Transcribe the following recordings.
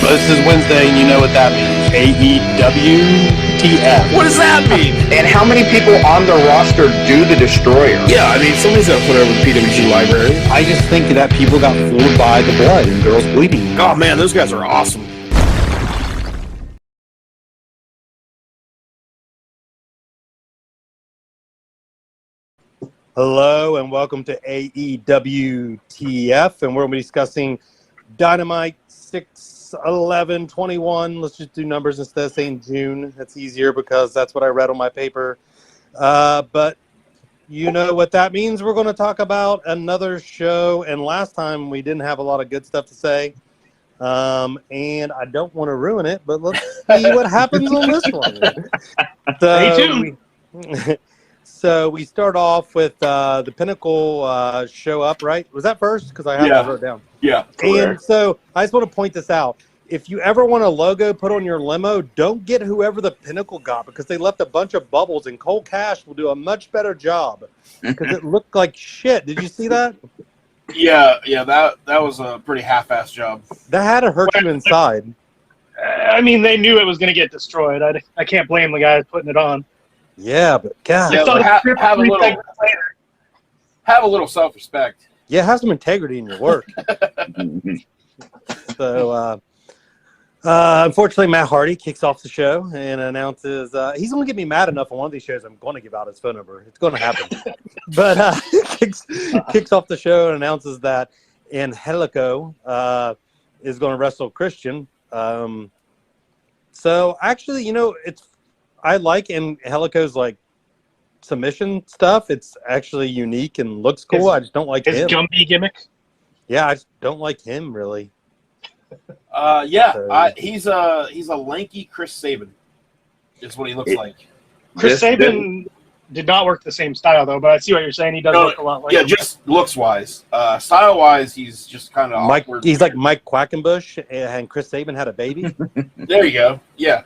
Well, this is Wednesday, and you know what that means. AEWTF. What does that mean? And how many people on the roster do the Destroyer? Yeah, I mean, somebody's got to put over the PWG library. I just think that people got fooled by the blood and girls bleeding. Oh, man, those guys are awesome. Hello, and welcome to AEWTF, and we're going to be discussing Dynamite 6/11/21. Let's just do numbers instead of saying June. That's easier because that's what I read on my paper. But you know what that means. We're going to talk about another show, and last time we didn't have a lot of good stuff to say. And I don't want to ruin it, but let's see what happens on this one. Stay tuned. So we start off with the Pinnacle show up, right? Was that first? Because I have it wrote down. Yeah. And so I just want to point this out. If you ever want a logo put on your limo, don't get whoever the Pinnacle got because they left a bunch of bubbles, and Cole Cash will do a much better job because it looked like shit. Did you see that? Yeah, that was a pretty half-assed job. That had to hurt you inside. I mean, they knew it was going to get destroyed. I can't blame the guy putting it on. Yeah, but God. Yeah, but have a little self-respect. Yeah, have some integrity in your work. So, unfortunately, Matt Hardy kicks off the show and announces he's going to get me mad enough on one of these shows. I'm going to give out his phone number. It's going to happen. But kicks off the show and announces that Angelico is going to wrestle Christian. So, actually, I like Angelico's like submission stuff. It's actually unique and looks cool. I just don't like his him. jumpy gimmick. Yeah, I just don't like him really. He's a lanky Chris Sabin. Is what he looks like. Chris Sabin did not work the same style though, but I see what you're saying. He does look a lot like him. Just looks wise. Style wise, he's just kind of awkward. He's like Mike Quackenbush, and Chris Sabin had a baby. There you go. Yeah.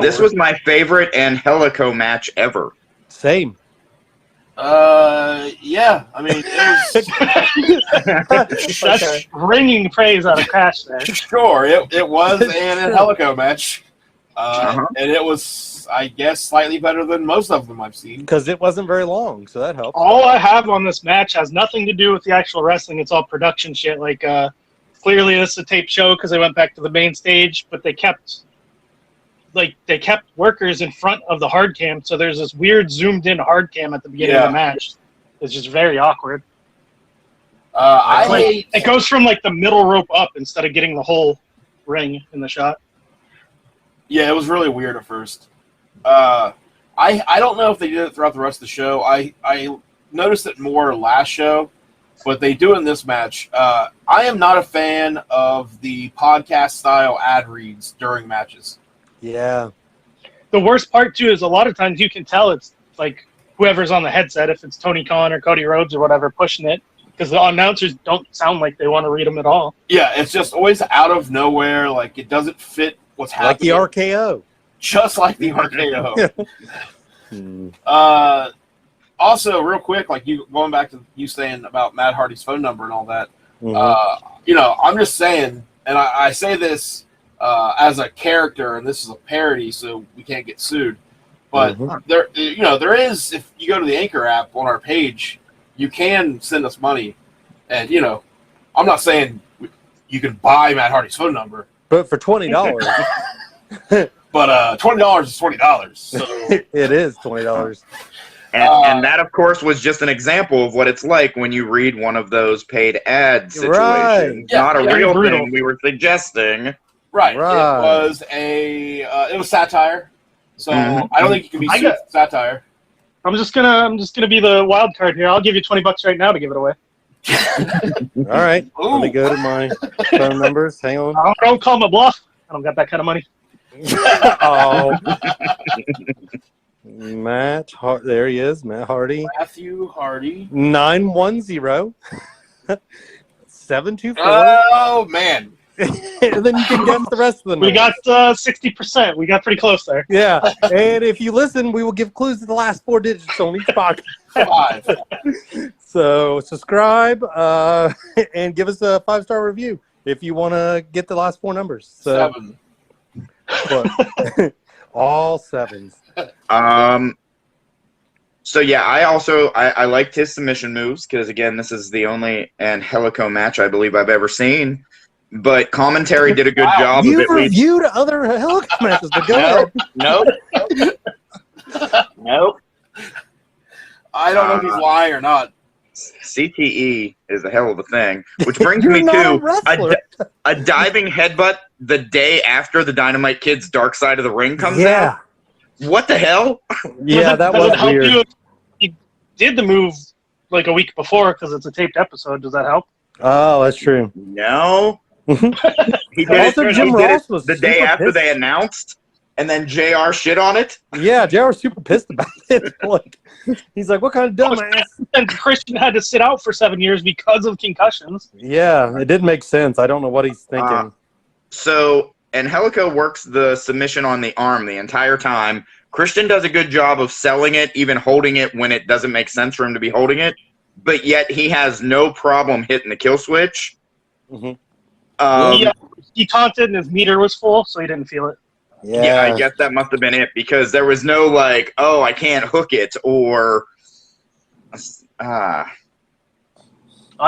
This was my favorite Angelico match ever. Same. Yeah. I mean, it was That's ringing praise out of Crash there. sure. It was an Angelico match, and it was, I guess, slightly better than most of them I've seen. Because it wasn't very long, so that helps. All I have on this match has nothing to do with the actual wrestling. It's all production shit. Like, clearly this is a taped show because they went back to the main stage, but they kept workers in front of the hard cam, so there's this weird zoomed in hard cam at the beginning of the match. It's just very awkward. It goes from like the middle rope up instead of getting the whole ring in the shot. Yeah, it was really weird at first. I don't know if they did it throughout the rest of the show. I noticed it more last show, but they do in this match. I am not a fan of the podcast style ad reads during matches. Yeah. The worst part too is a lot of times you can tell it's like whoever's on the headset, if it's Tony Khan or Cody Rhodes or whatever pushing it, because the announcers don't sound like they want to read them at all. Yeah, it's just always out of nowhere. Like it doesn't fit what's happening. Like the RKO. Just like the RKO. Also, real quick, like you going back to you saying about Matt Hardy's phone number and all that. I'm just saying, and I say this as a character, and this is a parody, so we can't get sued. But there is, if you go to the Anchor app on our page, you can send us money, and I'm not saying you can buy Matt Hardy's phone number, but for $20. but $20 is $20. So it is $20. And that, of course, was just an example of what it's like when you read one of those paid ad situations. Right. Not a real brutal thing we were suggesting. Right. It was it was satire. So I don't think you can be sued for satire. I'm just gonna be the wild card here. I'll give you $20 right now to give it away. All right. Ooh. Let me go to my phone numbers. Hang on. Don't call my bluff. I don't got that kind of money. Oh. Matt, there he is. Matt Hardy. Matthew Hardy. 910 724. Oh man. And then you can guess the rest of the numbers. We got 60%. We got pretty close there. Yeah. And if you listen, we will give clues to the last 4 digits on each podcast. 5. So subscribe and give us a 5-star review. if you want to get the last 4 numbers. So, 7. Look, all 7s. So yeah, I liked his submission moves because again, this is the only Angelico match I believe I've ever seen. But commentary did a good job of You've at least. reviewed other Helico matches, but go ahead. Nope. I don't know if he's lying or not. CTE is a hell of a thing, which brings You're me not a to wrestler. a diving headbutt the day after the Dynamite Kid's Dark Side of the Ring comes out. What the hell? Yeah, that Does was it help weird. you if you did the move like a week before because it's a taped episode? Does that help? Oh, that's true. No. He did Also, it, Jim he did Ross it was the day super after pissed. they announced, and then JR shit on it. Yeah, JR was super pissed about it. Like, he's like, what kind of dumbass? And Christian had to sit out for 7 years because of concussions. Yeah, it didn't make sense. I don't know what he's thinking. So, Angelico works the submission on the arm the entire time. Christian does a good job of selling it, even holding it when it doesn't make sense for him to be holding it. But yet he has no problem hitting the kill switch. Mhm. He taunted and his meter was full, so he didn't feel it. Yeah, I guess that must have been it because there was no like, oh, I can't hook it or. I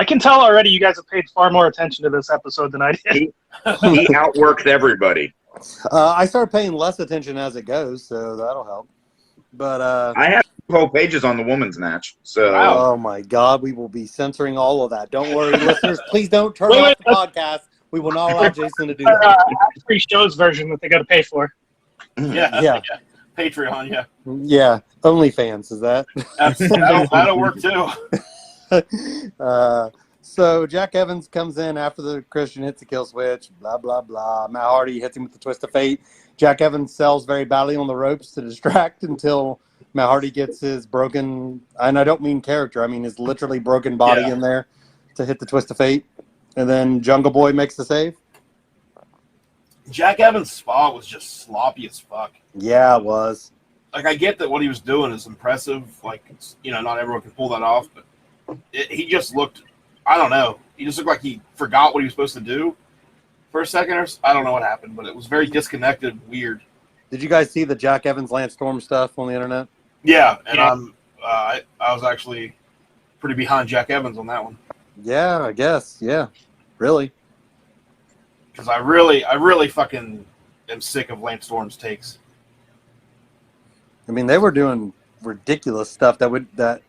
can tell already you guys have paid far more attention to this episode than I did. He outworks everybody. I started paying less attention as it goes, so that'll help. But I have whole pages on the women's match. So oh my God, we will be censoring all of that. Don't worry, listeners. Please don't turn off the podcast. We will not allow Jason to do that. Free shows version that they got to pay for. Yeah. Patreon, yeah. Yeah, OnlyFans, is that? That'll work too. So Jack Evans comes in after the Christian hits the kill switch, blah, blah, blah. Matt Hardy hits him with the twist of fate. Jack Evans sells very badly on the ropes to distract until Matt Hardy gets his broken, and I don't mean character, I mean his literally broken body in there to hit the twist of fate. And then Jungle Boy makes the save. Jack Evans' spot was just sloppy as fuck. Yeah, it was. Like, I get that what he was doing is impressive. Like, not everyone can pull that off, but he just looked, I don't know. He just looked like he forgot what he was supposed to do for a second. I don't know what happened, but it was very disconnected, weird. Did you guys see the Jack Evans Lance Storm stuff on the internet? Yeah, and I was actually pretty behind Jack Evans on that one. Yeah, I guess. Yeah, really. Because I really fucking am sick of Lance Storm's takes. I mean, they were doing ridiculous stuff that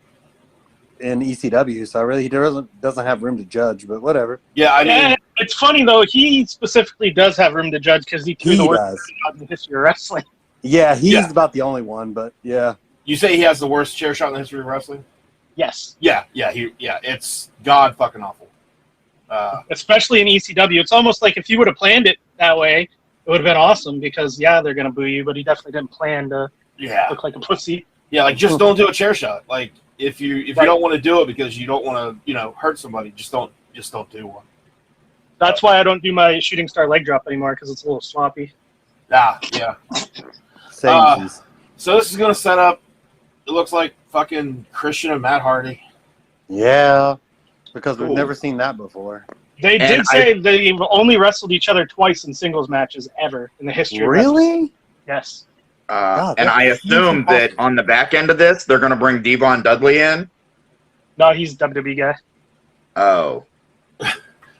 in ECW, so he doesn't have room to judge, but whatever. Yeah, I mean, it's funny though. He specifically does have room to judge because he threw the worst shot in the history of wrestling. Yeah, he's about the only one, but yeah. You say he has the worst chair shot in the history of wrestling? Yes. Yeah, it's god fucking awful. Especially in ECW, it's almost like if you would have planned it that way, it would have been awesome because they're gonna boo you, but he definitely didn't plan to look like a pussy. Yeah, like just don't do a chair shot. Like if you don't want to do it because you don't want to hurt somebody, just don't do one. That's why I don't do my shooting star leg drop anymore because it's a little sloppy. Yeah. Same. So this is gonna set up. It looks like fucking Christian and Matt Hardy. Yeah, because we've never seen that before. They did say they've only wrestled each other twice in singles matches ever in the history of wrestling. Really? Yes. And I assume that on the back end of this, they're going to bring Devon Dudley in. No, he's a WWE guy. Oh.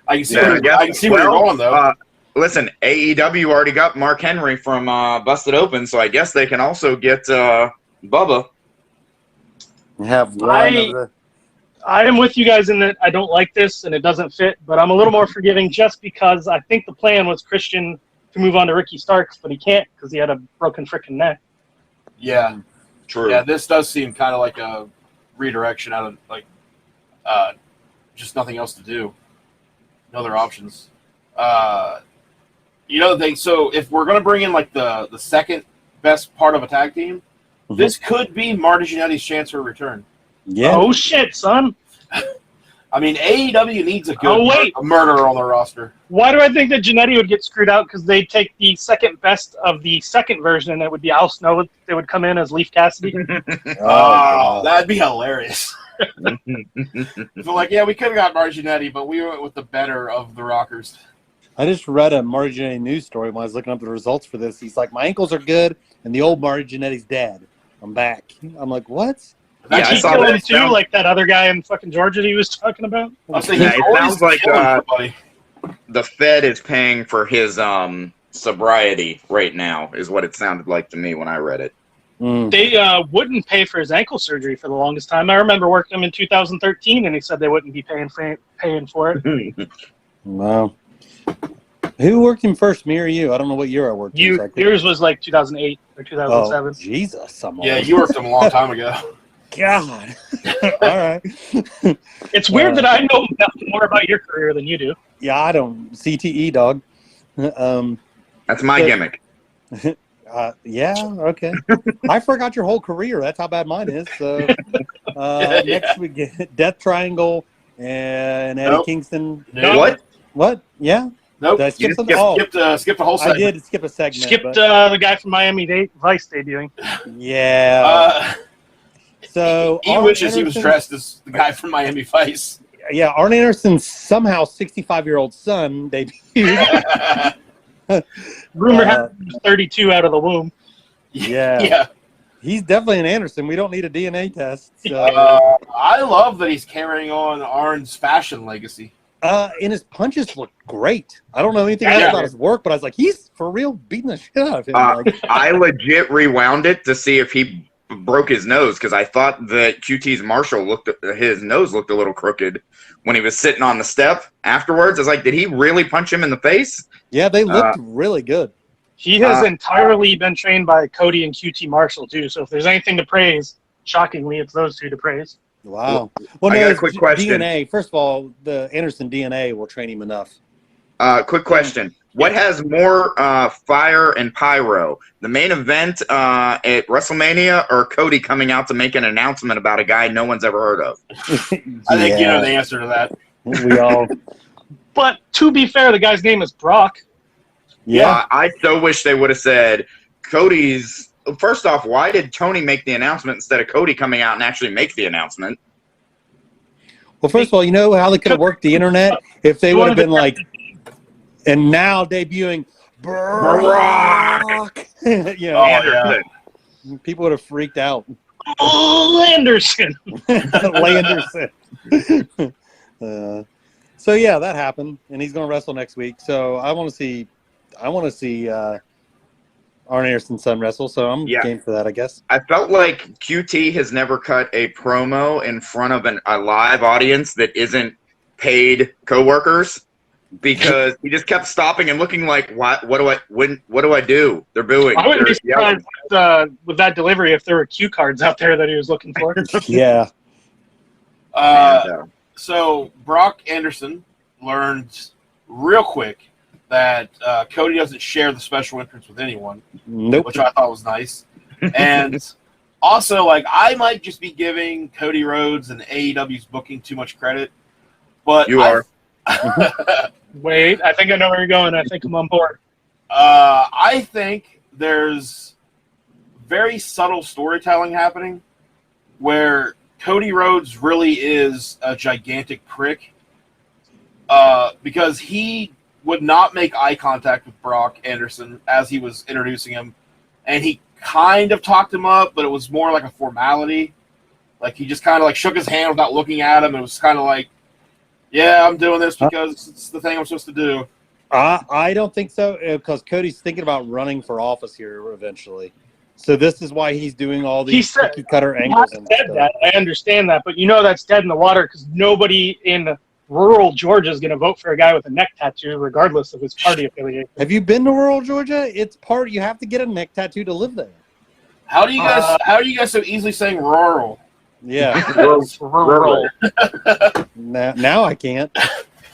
I can see where you're going, though. Listen, AEW already got Mark Henry from Busted Open, so I guess they can also get Bubba. Have I am with you guys in that I don't like this and it doesn't fit, but I'm a little more forgiving just because I think the plan was Christian to move on to Ricky Starks, but he can't because he had a broken freaking neck. Yeah. True. Yeah, this does seem kind of like a redirection out of, like, just nothing else to do. No other options. The thing, so if we're going to bring in, like, the second best part of a tag team, this could be Marty Jannetty's chance for a return. Yeah. Oh, shit, son. I mean, AEW needs a good murderer on their roster. Why do I think that Jannetty would get screwed out? Because they take the second best of the second version, and it would be Al Snow. They would come in as Leaf Cassidy. That'd be hilarious. So, like, yeah, we could have got Marty Jannetty, but we went with the better of the Rockers. I just read a Marty Jannetty news story when I was looking up the results for this. He's like, my ankles are good, and the old Marty Jannetty's dead. I'm back. I'm like, what? Yeah, I he saw kill that. him too, like that other guy in fucking Georgia that he was talking about? I was thinking, Yeah, it always sounds like, killing somebody. The Fed is paying for his sobriety right now, is what it sounded like to me when I read it. They wouldn't pay for his ankle surgery for the longest time. I remember working him in 2013, and he said they wouldn't be paying for it. Wow. Who worked him first, me or you? I don't know what year I worked him. So Yours was like 2008 or 2007. Oh, Jesus. I'm Yeah, old. you worked him a long time ago. God. All right. It's weird that I know more about your career than you do. Yeah, I don't. CTE, dog. That's my gimmick. Yeah, okay. I forgot your whole career. That's how bad mine is. So next we get Death Triangle and Eddie Kingston. Nope. What? Yeah. Nope. Did I skip You something? Skipped the whole segment. I did skip a segment. Skipped but, the guy from Miami Vice debuting. yeah. So he Arn wishes he was Anderson- dressed as the guy from Miami Vice. Yeah, Arn Anderson's somehow 65-year-old son debuted. Rumor has it he was 32 out of the womb. Yeah. Yeah. He's definitely an Anderson. We don't need a DNA test. So. I love that he's carrying on Arn's fashion legacy. And his punches look great. I don't know anything else about his work, but I was like, he's for real beating the shit out of him. I legit rewound it to see if he broke his nose because I thought that QT's Marshall his nose looked a little crooked when he was sitting on the step afterwards. I was like, did he really punch him in the face? Yeah, they looked really good. He has entirely been trained by Cody and QT Marshall too. So if there's anything to praise, shockingly, it's those two to praise. Wow. Well, I no, got a quick question. DNA. First of all, the Anderson DNA will train him enough. Quick question. What has more fire and pyro? The main event at WrestleMania or Cody coming out to make an announcement about a guy no one's ever heard of? I think you know the answer to that. We all. But to be fair, the guy's name is Brock. Yeah. I so wish they would have said Cody's. First off, why did Tony make the announcement instead of Cody coming out and actually make the announcement? Well, first of all, you know how they could have worked the internet if they would have been like, and now debuting Brock. Anderson. People would have freaked out. Landerson. Landerson. So yeah, that happened, and he's going to wrestle next week. So I want to see Arn Anderson's son wrestle. So I'm game for that, I guess. I felt like QT has never cut a promo in front of a live audience that isn't paid coworkers because he just kept stopping and looking like, what do I do? They're booing. I wouldn't be surprised with that delivery if there were cue cards out there that he was looking for. Yeah. So Brock Anderson learned real quick that Cody doesn't share the special entrance with anyone, which I thought was nice. And also, like, I might just be giving Cody Rhodes and AEW's booking too much credit, but you are. Wait, I think I know where you're going. I think I'm on board. I think there's very subtle storytelling happening where Cody Rhodes really is a gigantic prick because he would not make eye contact with Brock Anderson as he was introducing him, and he kind of talked him up, but it was more like a formality. Like, he just kind of like shook his hand without looking at him, and it was kind of like, yeah, I'm doing this because it's the thing I'm supposed to do. I don't think so, because Cody's thinking about running for office here eventually. So this is why he's doing all these cookie cutter angles and stuff. That. I understand that, but you know that's dead in the water because nobody in rural Georgia is going to vote for a guy with a neck tattoo, regardless of his party affiliation. Have you been to rural Georgia? It's you have to get a neck tattoo to live there. How are you guys so easily saying rural? Yeah. Rural. Now I can't.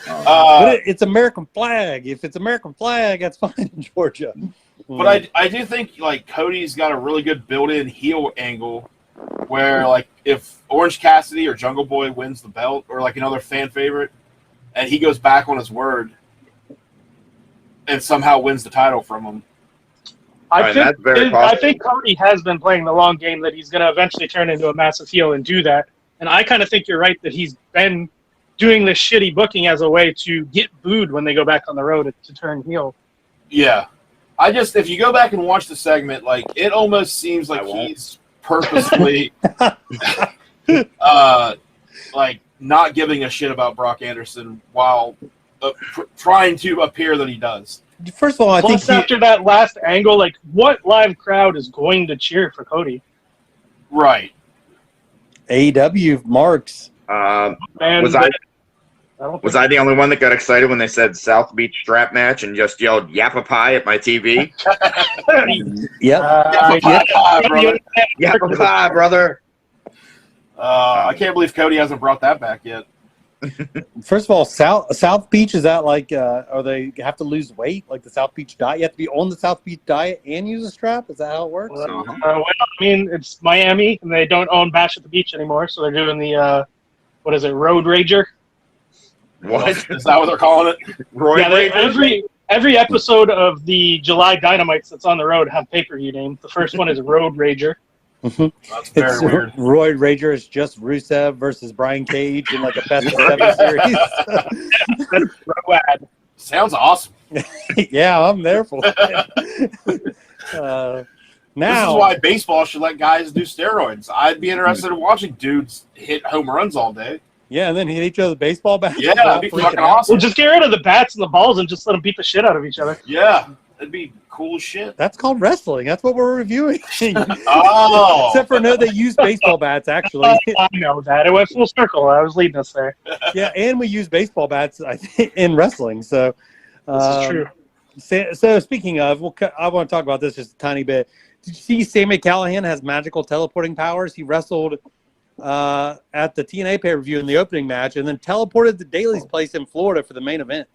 But it's American flag. If it's American flag, that's fine in Georgia. But I do think, like, Cody's got a really good built-in heel angle where, like, if Orange Cassidy or Jungle Boy wins the belt or, like, another fan favorite, and he goes back on his word and somehow wins the title from him. I think Cody has been playing the long game that he's going to eventually turn into a massive heel and do that. And I kind of think you're right that he's been doing this shitty booking as a way to get booed when they go back on the road to turn heel. Yeah. If you go back and watch the segment, like, it almost seems like he's purposely, like, not giving a shit about Brock Anderson while trying to appear that he does. First of all, I think after that last angle, like, what live crowd is going to cheer for Cody? Right. AEW marks. Was I the only one that got excited when they said South Beach strap match and just yelled Yappa Pie at my TV? Yep. Yappa Pie, brother. I can't believe Cody hasn't brought that back yet. First of all, South Beach, is that like, are they have to lose weight, like the South Beach diet? You have to be on the South Beach diet and use a strap? Is that how it works? Well, I mean, it's Miami, and they don't own Bash at the Beach anymore, so they're doing the, what is it, Road Rager? What? Is that what they're calling it? Every episode of the July Dynamites that's on the road have pay-per-view names. The first one is Road Rager. That's very weird. Roy Rager is just Rusev versus Brian Cage in like a best of 7 series. Sounds awesome. Yeah, I'm there for it. Now, this is why baseball should let guys do steroids. I'd be interested in watching dudes hit home runs all day. Yeah, and then hit each other with baseball bats. Yeah, that'd be fucking awesome. Well, just get rid of the bats and the balls and just let them beat the shit out of each other. Yeah, that'd be cool as shit. That's called wrestling. That's what we're reviewing. Oh. Except for no, they use baseball bats, actually. I know that. It went full circle. I was leading us there. Yeah, and we use baseball bats, I think, in wrestling. So, this is true. So speaking of, I want to talk about this just a tiny bit. Did you see Sami Callihan has magical teleporting powers? He wrestled at the TNA pay-per-view in the opening match and then teleported to Daly's place in Florida for the main event.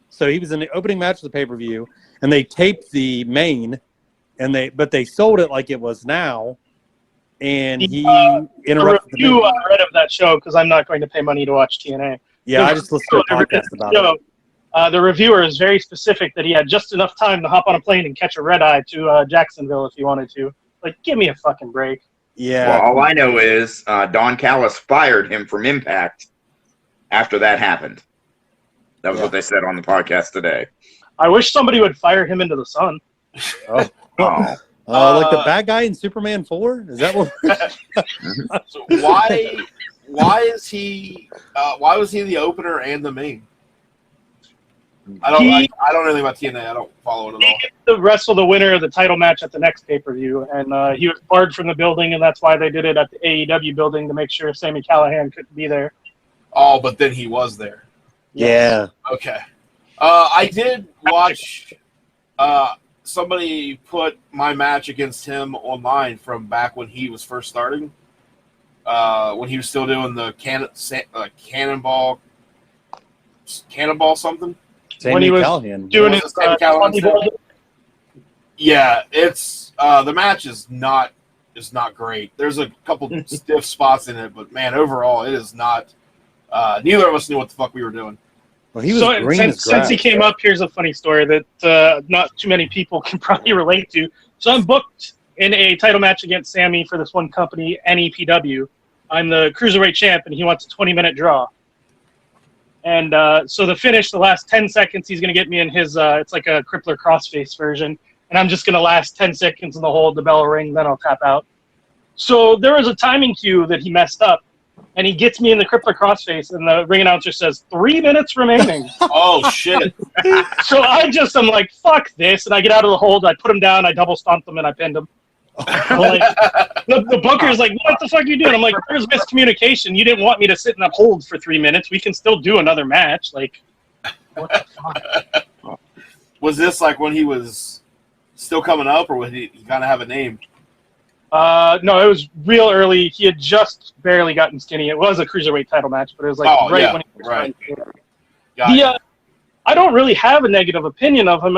So he was in the opening match of the pay-per-view, and they taped the main, but they sold it like it was now, and he interrupted the review I read of that show, because I'm not going to pay money to watch TNA. Yeah, I just listened to a podcast about it. The reviewer is very specific that he had just enough time to hop on a plane and catch a red-eye to Jacksonville if he wanted to. Like, give me a fucking break. Yeah. Well, all I know is Don Callis fired him from Impact after that happened. That was what they said on the podcast today. I wish somebody would fire him into the sun. Like the bad guy in Superman 4? Is that what? So why is he? Why was he the opener and the main? I don't know anything about TNA. I don't follow it at all. He gets to wrestle the winner of the title match at the next pay-per-view, and he was barred from the building, and that's why they did it at the AEW building to make sure Sami Callihan couldn't be there. Oh, but then he was there. Yeah. Okay. I did watch somebody put my match against him online from back when he was first starting. When he was still doing the cannonball something. When he was doing his yeah, it's the match is not great. There's a couple stiff spots in it, but man, overall it is not. Neither of us knew what the fuck we were doing. Well, he was since he came up, here's a funny story that not too many people can probably relate to. So I'm booked in a title match against Sammy for this one company, NEPW. I'm the Cruiserweight champ, and he wants a 20-minute draw. And so the finish, the last 10 seconds, he's going to get me in his, it's like a crippler crossface version. And I'm just going to last 10 seconds in the hold, the bell will ring, then I'll tap out. So there was a timing cue that he messed up. And he gets me in the crippler crossface, and the ring announcer says, 3 minutes remaining. Oh, shit. So I'm like, fuck this. And I get out of the hold, I put him down, I double stomped him, and I pinned him. Like, the booker's like, what the fuck are you doing? I'm like, there's miscommunication. You didn't want me to sit in that hold for 3 minutes. We can still do another match. Like, what the fuck? Was this like when he was still coming up, or would he kind of have a name? No, it was real early. He had just barely gotten skinny. It was a cruiserweight title match, but it was like when he was right. I don't really have a negative opinion of him.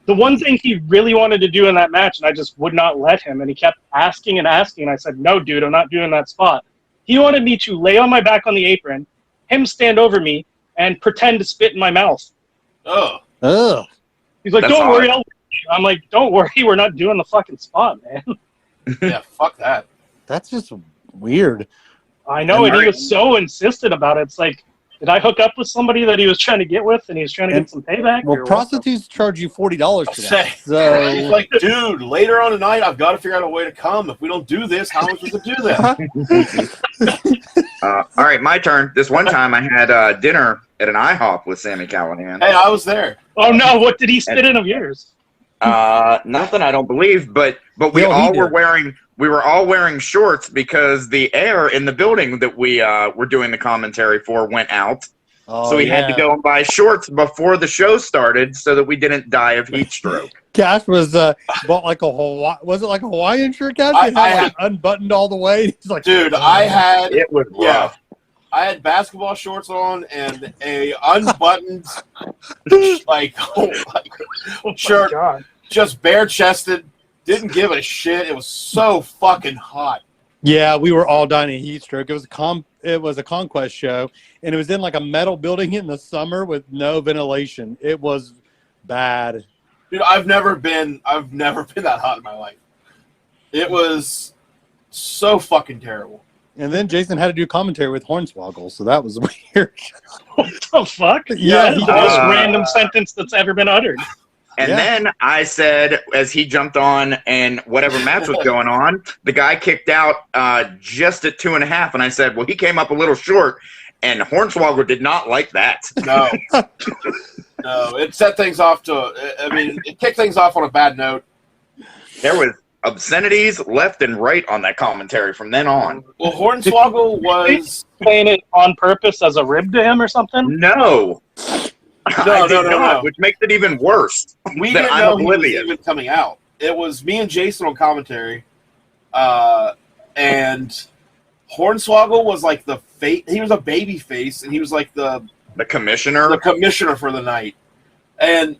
The one thing he really wanted to do in that match, and I just would not let him, and he kept asking and asking, and I said, no, dude, I'm not doing that spot. He wanted me to lay on my back on the apron, him stand over me, and pretend to spit in my mouth. Oh. He's like, don't worry, I'm like, don't worry, we're not doing the fucking spot, man. Yeah, fuck that. That's just weird. I know, and he was so insistent about it. It's like, did I hook up with somebody that he was trying to get with, and he was trying to get some payback? Well, prostitutes charge you $40 for that. He's So, like, dude, later on tonight, I've got to figure out a way to come. If we don't do this, how am I supposed to do that? All right, my turn. This one time I had dinner at an IHOP with Sammy Callahan. Hey, I was there. Oh no, what did he spit in of yours? Nothing, I don't believe, but we were all wearing shorts because the air in the building that we were doing the commentary for went out. So we had to go and buy shorts before the show started so that we didn't die of heat stroke. Cash was bought like a Hawaiian shirt, Cash? It had like unbuttoned all the way. He's like, dude, it was rough. I had basketball shorts on and a unbuttoned shirt, just bare chested. Didn't give a shit. It was so fucking hot. Yeah, we were all dying of heat stroke. It was a Conquest show, and it was in like a metal building in the summer with no ventilation. It was bad. Dude, I've never been that hot in my life. It was so fucking terrible. And then Jason had to do commentary with Hornswoggle, so that was weird. What the fuck? Yeah, the most random sentence that's ever been uttered. And then I said, as he jumped on and whatever match was going on, the guy kicked out just at 2.5, and I said, well, he came up a little short, and Hornswoggle did not like that. No. No, it set things off it kicked things off on a bad note. There was obscenities left and right on that commentary from then on. Well, Hornswoggle was playing it on purpose as a rib to him or something? No. No. Which makes it even worse. We didn't know he was even coming out. It was me and Jason on commentary, and Hornswoggle was like he was a baby face, and he was like the commissioner for the night. And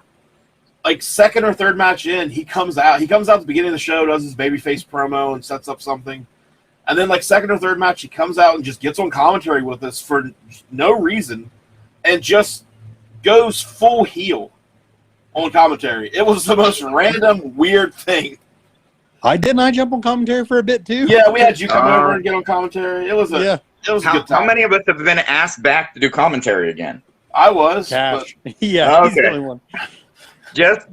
like second or third match in, he comes out at the beginning of the show, does his babyface promo and sets up something. And then like second or third match, he comes out and just gets on commentary with us for no reason and just goes full heel on commentary. It was the most random, weird thing. I jump on commentary for a bit too. Yeah, we had you come over and get on commentary. It was a good time. How many of us have been asked back to do commentary again? I was. Cash. Yeah, he's the only one. Just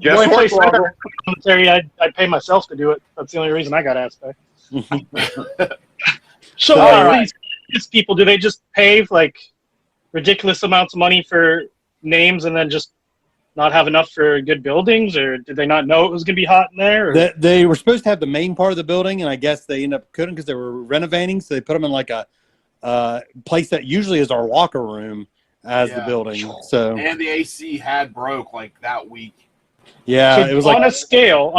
commentary. I pay myself to do it. That's the only reason I got asked back. So these people, do they just pay like ridiculous amounts of money for names and then just not have enough for good buildings, or did they not know it was going to be hot in there? Or? They were supposed to have the main part of the building, and I guess they ended up couldn't because they were renovating, so they put them in like a place that usually is our locker room as the building. So and the AC had broke like that week. Yeah, so it was on a scale,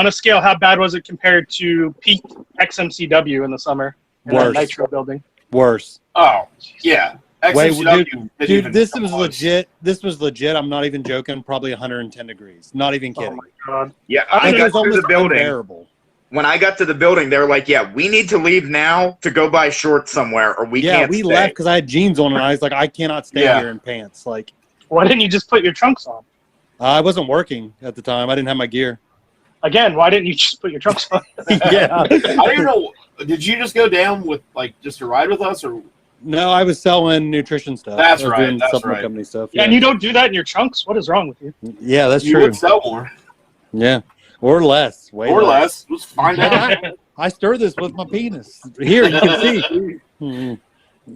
how bad was it compared to peak XMCW in the summer in that Nitro building? Worse. Oh, yeah. Dude, this was legit. This was legit. I'm not even joking. Probably 110 degrees. Not even kidding. Oh my god. Yeah, I got to the building. Unbearable. When I got to the building, they were like, "Yeah, we need to leave now to go buy shorts somewhere, or we can't." Yeah, we left because I had jeans on, and I was like, "I cannot stay here in pants." Like, why didn't you just put your trunks on? I wasn't working at the time. I didn't have my gear. Again, why didn't you just put your trunks on? Yeah. I don't even know. Did you just go down with just to ride with us, or? No, I was selling nutrition stuff. That's right. Doing supplement company stuff. Yeah, and you don't do that in your trunks. What is wrong with you? Yeah, that's true. You would sell more. Yeah, or less. Or less. Let's find out. I stir this with my penis. Here, you can see.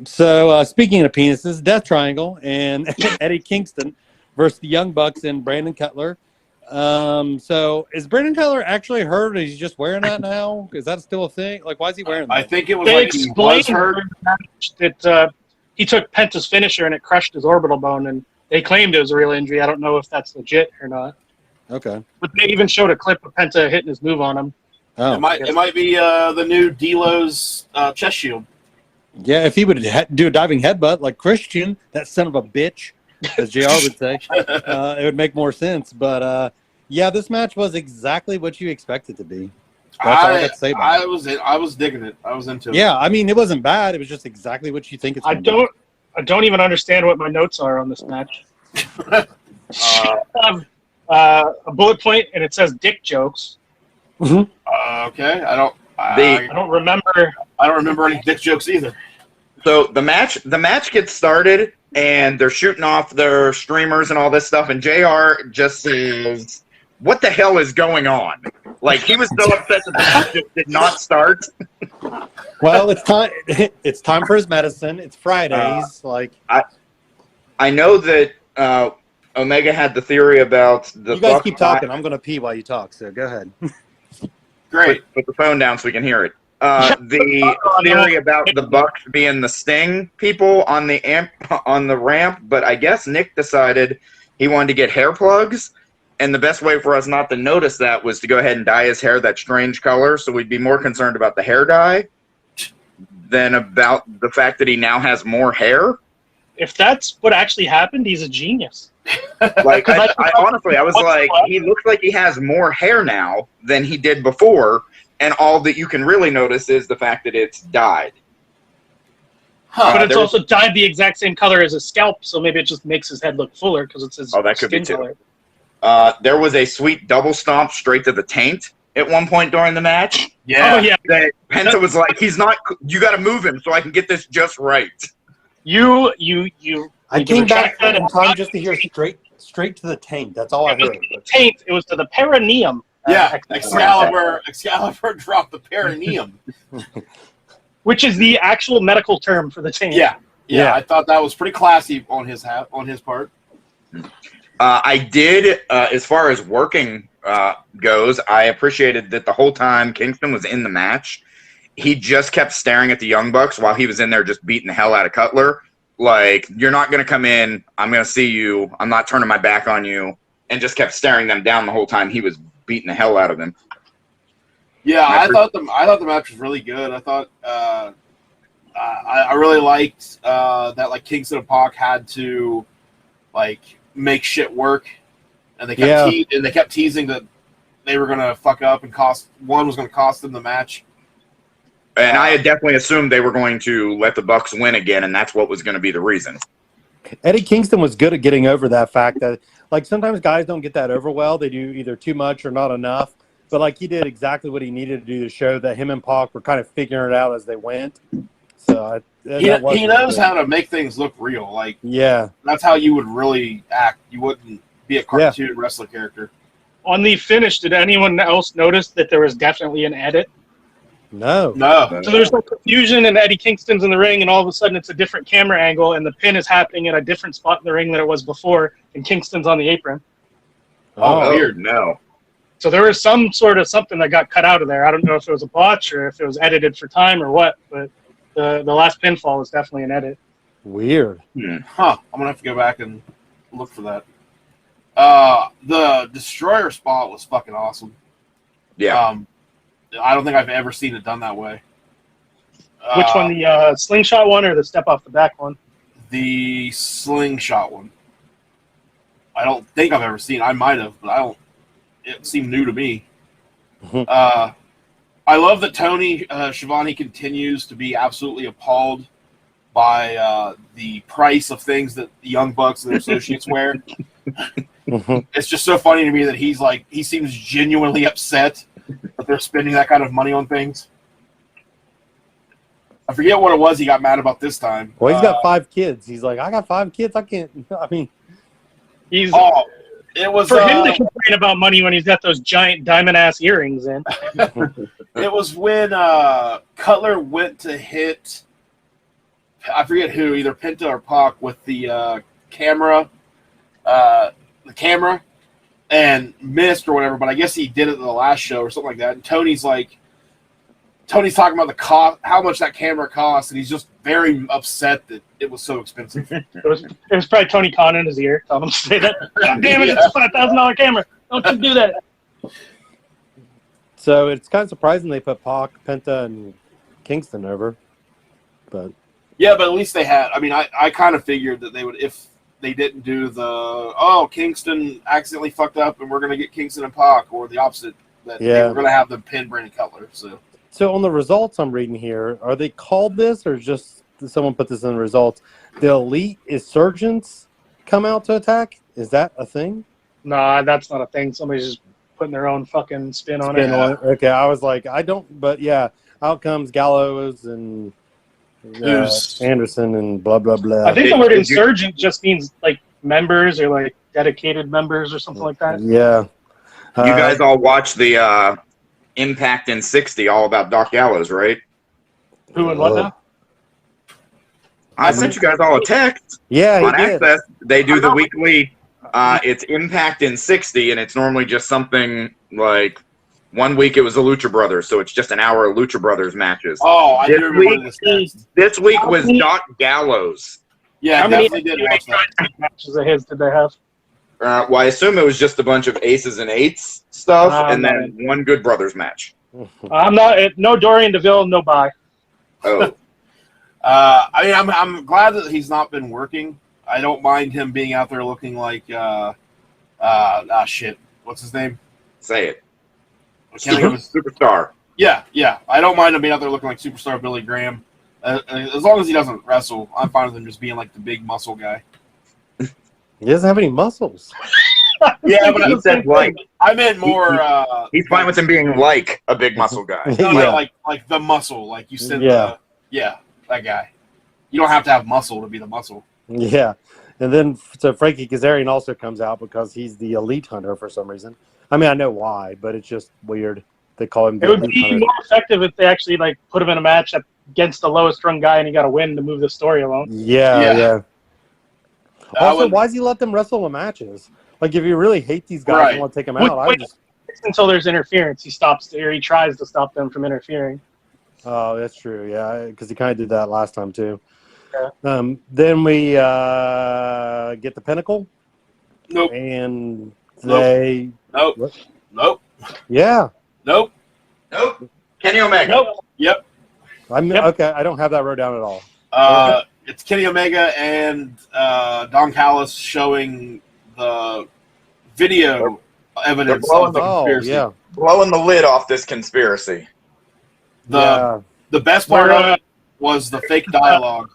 So, speaking of penises, Death Triangle and Eddie Kingston versus the Young Bucks and Brandon Cutler. So is Brandon Cutler actually hurt, or is he just wearing that now? Is that still a thing? Like, why is he wearing that? I think it was they like he was hurt. That he took Penta's finisher and it crushed his orbital bone, and they claimed it was a real injury. I don't know if that's legit or not. Okay. But they even showed a clip of Penta hitting his move on him. Oh. It might be the new D'Lo's chest shield. Yeah, if he would do a diving headbutt like Christian, that son of a bitch, as JR would say, it would make more sense. But yeah, this match was exactly what you expected it to be. That's all I got to say about it. I was digging it. I was into it. Yeah, I mean, it wasn't bad. It was just exactly what you think it's going to be. I don't even understand what my notes are on this match. I have a bullet point, and it says dick jokes. Mm-hmm. Okay, I don't remember. I don't remember any dick jokes either. So the match gets started, and they're shooting off their streamers and all this stuff, and JR just says, "What the hell is going on?" Like, he was so upset that the match just did not start. Well, it's time. It's time for his medicine. It's Fridays. I know that Omega had the theory about the you guys Bucks keep talking. I'm going to pee while you talk, so go ahead. Great. Put the phone down so we can hear it. The theory about the Bucks being the Sting people on the ramp, but I guess Nick decided he wanted to get hair plugs, and the best way for us not to notice that was to go ahead and dye his hair that strange color, so we'd be more concerned about the hair dye than about the fact that he now has more hair. If that's what actually happened, he's a genius. Like, I honestly, I was like, he looks like he has more hair now than he did before, and all that you can really notice is the fact that it's dyed. But it's also dyed the exact same color as his scalp, so maybe it just makes his head look fuller because it's his that could be skin too. color. There was a sweet double stomp straight to the taint at one point during the match. Yeah. Oh, yeah. That Penta was like, "He's not. You got to move him so I can get this just right." I came back in time just to hear straight to the taint. That's all I heard. Taint. It was to the perineum. Yeah, Excalibur dropped the perineum. Which is the actual medical term for the taint. Yeah. I thought that was pretty classy on his part. I did, as far as working goes, I appreciated that the whole time Kingston was in the match, he just kept staring at the Young Bucks while he was in there just beating the hell out of Cutler. Like, you're not going to come in, I'm going to see you, I'm not turning my back on you, and just kept staring them down the whole time he was beating the hell out of him. Yeah, I thought the match was really good. I thought I really liked that, like, Kingston and Pac had to, like, make shit work, and they kept teasing that they were gonna fuck up and one was gonna cost them the match. And I had definitely assumed they were going to let the Bucks win again, and that's what was going to be the reason. Eddie Kingston was good at getting over that fact that, like, sometimes guys don't get that over well. They do either too much or not enough. But, like, he did exactly what he needed to do to show that him and Pac were kind of figuring it out as they went. So he knows how to make things look real. Like, yeah, that's how you would really act. You wouldn't be a cartoon wrestler character. On the finish, did anyone else notice that there was definitely an edit? No. So there's no confusion, and Eddie Kingston's in the ring, and all of a sudden it's a different camera angle, and the pin is happening at a different spot in the ring than it was before, and Kingston's on the apron. Oh, weird. No. So there was some sort of something that got cut out of there. I don't know if it was a botch or if it was edited for time or what, but the last pinfall was definitely an edit. Weird. Huh. I'm going to have to go back and look for that. The Destroyer spot was fucking awesome. Yeah. I don't think I've ever seen it done that way. Which one, the slingshot one or the step off the back one? The slingshot one. I don't think I've ever seen it. I might have, but it seemed new to me. I love that Tony Schiavone continues to be absolutely appalled by the price of things that the Young Bucks and their associates wear. It's just so funny to me that he seems genuinely upset that they're spending that kind of money on things. I forget what it was he got mad about this time. Well, he's got 5 kids. He's like, I got 5 kids. I can't. I mean, it was for him to complain about money when he's got those giant diamond ass earrings in. It was when Cutler went to hit, I forget who, either Penta or Pac with the camera, and missed or whatever. But I guess he did it in the last show or something like that. And Tony's talking about the cost, how much that camera costs, and he's just very upset that it was so expensive. It was probably Tony Khan in his ear telling him to say that. God damn it, it's a $5,000 camera. Don't you do that. So it's kind of surprising they put Pac, Penta, and Kingston over. But yeah, but at least they had. I mean, I kind of figured that they would, if they didn't do Kingston accidentally fucked up and we're going to get Kingston and Pac, or the opposite, that they were going to have them pin Brandon Cutler. So on the results I'm reading here, are they called this or just someone put this in the results? The Elite Insurgents come out to attack? Is that a thing? Nah, that's not a thing. Somebody's just putting their own fucking spin on it. Okay, I was like, I don't, but yeah, out comes Gallows and Who's Anderson and blah blah blah. I think the word Did you- insurgent just means like members or like dedicated members or something like that. Yeah. You guys all watched the Impact in 60, all about Doc Gallows, right? Who and what now? I sent you guys all a text Yeah, he on did. Access. They do the weekly. It's Impact in 60, and it's normally just something like 1 week it was the Lucha Brothers, so it's just an hour of Lucha Brothers matches. Oh, I This do remember week- this text. This week was Doc Gallows. Yeah, I How many definitely did watch that. matches of his did they have? Well, I assume it was just a bunch of aces and eights stuff, and no. then one Good Brothers match. I'm not. No Dorian Deville, no bye. Oh, I mean, I'm glad that he's not been working. I don't mind him being out there looking like shit. What's his name? say it. I can't think of his- Superstar. Yeah. I don't mind him being out there looking like superstar Billy Graham. As long as he doesn't wrestle, I'm fine with him just being like the big muscle guy. He doesn't have any muscles. Yeah, but He said like. I meant more. He's fine with him being like a big muscle guy. No, Yeah. like the muscle, like you said. Yeah. Yeah, that guy. You don't have to have muscle to be the muscle. Yeah. And then so Frankie Kazarian also comes out because he's the elite hunter for some reason. I mean, I know why, but it's just weird. They call him the It would elite be hunter. more effective if they actually like put him in a match against the lowest rung guy and he got a win to move the story along. Yeah. I Also, would- why does he let them wrestle the matches? Like, if you really hate these guys Right. and want to take them out, I would just. Until there's interference, he stops or he tries to stop them from interfering. Oh, that's true. Yeah, because he kind of did that last time too. Yeah. Then we get the Pinnacle, Nope. and Nope. they, Nope. What? Nope. yeah, Nope. Nope. Kenny Omega. Nope. Yep. I'm Yep. okay. I don't have that wrote down at all. It's Kenny Omega and Don Callis showing the video evidence blowing of the Oh, conspiracy. yeah, Blowing the lid off this conspiracy. The best part of it was the fake dialogue.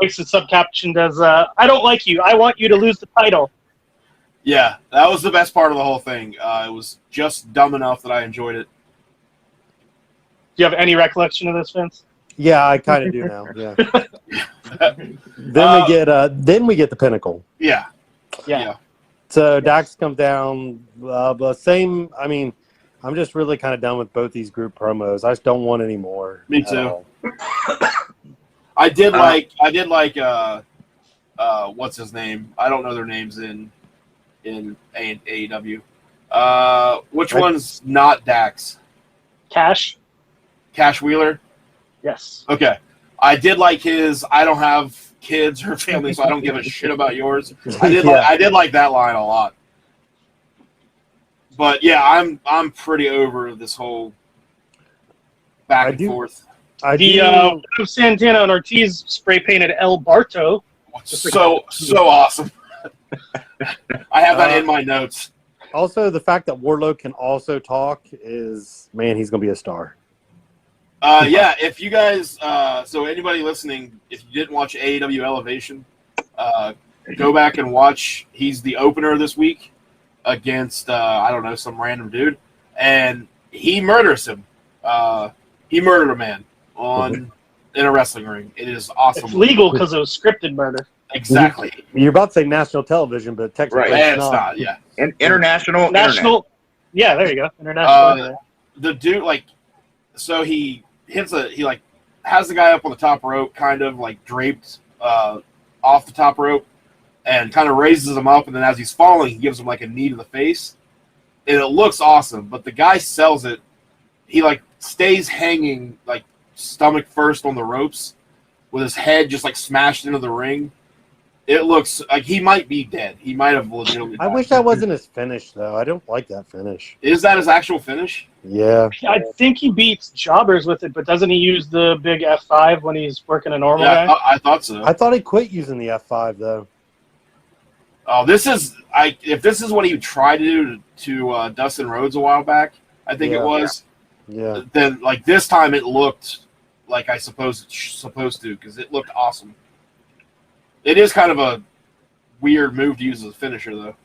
Makes it subcaptioned as "I don't like you. I want you to lose the title." Yeah, that was the best part of the whole thing. It was just dumb enough that I enjoyed it. Do you have any recollection of this, Vince? Yeah, I kind of do now. Yeah. Then we get the Pinnacle. Yeah. Yeah. So Dax comes down. But same. I mean, I'm just really kind of done with both these group promos. I just don't want any more. Me at too. all. I did like what's his name? I don't know their names in AEW. Which one's not Dax? Cash. Cash Wheeler? Yes. Okay. I did like his I don't have kids or family, so I don't give a shit about yours. I did like that line a lot. But yeah, I'm pretty over this whole back and forth. The Santana and Ortiz spray painted El Barto. So awesome. I have that in my notes. Also, the fact that Wardlow can also talk is, man, he's going to be a star. Yeah, if you guys, so anybody listening, if you didn't watch AEW Elevation, go back and watch. He's the opener this week against, I don't know, some random dude. And he murders him. He murdered a man in a wrestling ring. It is awesome. It's legal because it was scripted murder. Exactly. You're about to say national television, but technically Right. It's not, yeah. International. National. Internet. Yeah, there you go. International. Internet. The dude, so he hits he has the guy up on the top rope, kind of like draped off the top rope, and kind of raises him up, and then as he's falling, he gives him like a knee to the face, and it looks awesome. But the guy sells it. He stays hanging stomach first on the ropes, with his head just smashed into the ring. It looks like he might be dead. He might have legitimately died. I wish that wasn't his finish, though. I don't like that finish. Is that his actual finish? Yeah. I think he beats Jobbers with it, but doesn't he use the big F5 when he's working a normal Yeah, guy? I thought so. I thought he quit using the F5, though. Oh, this is if this is what he tried to do to Dustin Rhodes a while back, I think it was. Yeah. Then this time it looked like I suppose it's supposed to, because it looked awesome. It is kind of a weird move to use as a finisher, though.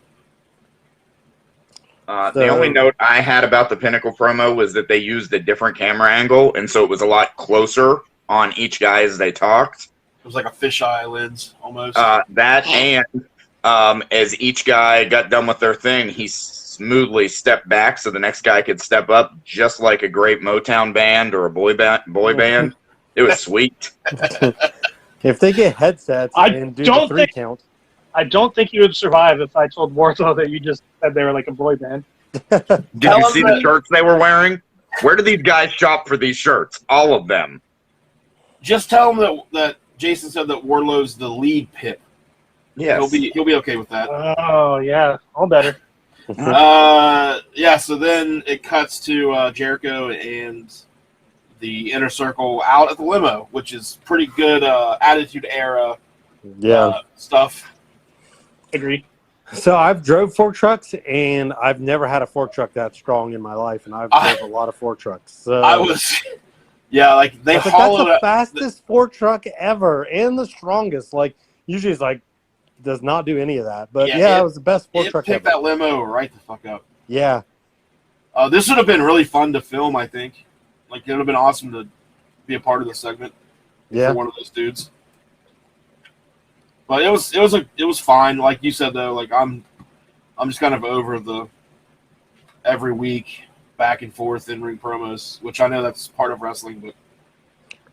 The only note I had about the Pinnacle promo was that they used a different camera angle, and so it was a lot closer on each guy as they talked. It was like a fisheye lens almost. That and as each guy got done with their thing, he smoothly stepped back so the next guy could step up, just like a great Motown band or a boy band. It was sweet. If they get headsets and do the 3 count. I don't think you would survive if I told Wardlow that you just said they were like a boy band. Did you see the shirts they were wearing? Where do these guys shop for these shirts? All of them. Just tell them that Jason said that Wardlow's the lead pip. Yes. He'll be okay with that. Oh, yeah. All better. Yeah, so then it cuts to Jericho and the Inner Circle out at the limo, which is pretty good Attitude Era stuff. Agree. So I've drove fork trucks, and I've never had a fork truck that strong in my life, and I've drove a lot of fork trucks. So like they hollowed that's the fastest fork truck ever and the strongest. Like usually it's like does not do any of that, but it was the best fork truck ever. Picked that limo right the fuck up. Yeah. This would have been really fun to film, I think. Like it would have been awesome to be a part of the segment. Yeah. For one of those dudes. But it was fine. Like you said though, like I'm just kind of over the every week back and forth in ring promos, which I know that's part of wrestling, but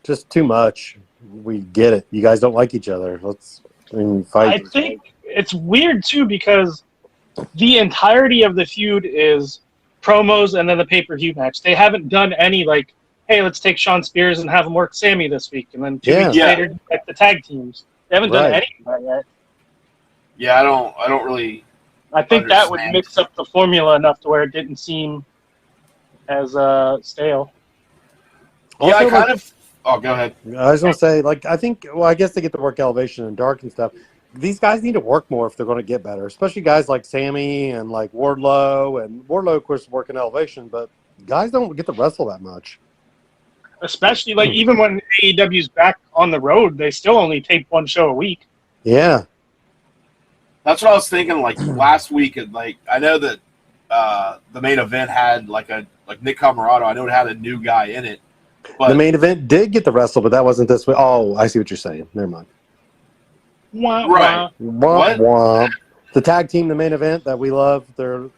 just too much. We get it. You guys don't like each other. Fight. I think it's weird too because the entirety of the feud is promos and then the pay-per-view match. They haven't done any like, hey, let's take Shawn Spears and have him work Sammy this week, and then 2 weeks later at the tag teams. They haven't done any of that yet. Yeah, I don't really. I think that would mix up the formula enough to where it didn't seem as stale. Yeah, I kind of. Oh, go ahead. I was gonna say, I guess they get to work Elevation and Dark and stuff. These guys need to work more if they're going to get better, especially guys like Sammy and like Wardlow. And Wardlow, of course, working Elevation, but guys don't get to wrestle that much. Especially like even when AEW's back on the road, they still only tape 1 show a week. Yeah, that's what I was thinking. Like last week, like I know that the main event had like Nick Camarado. I know it had a new guy in it. But the main event did get the wrestle, but that wasn't this way. Oh, I see what you're saying. Never mind. Right. What? The tag team, the main event that we love. They're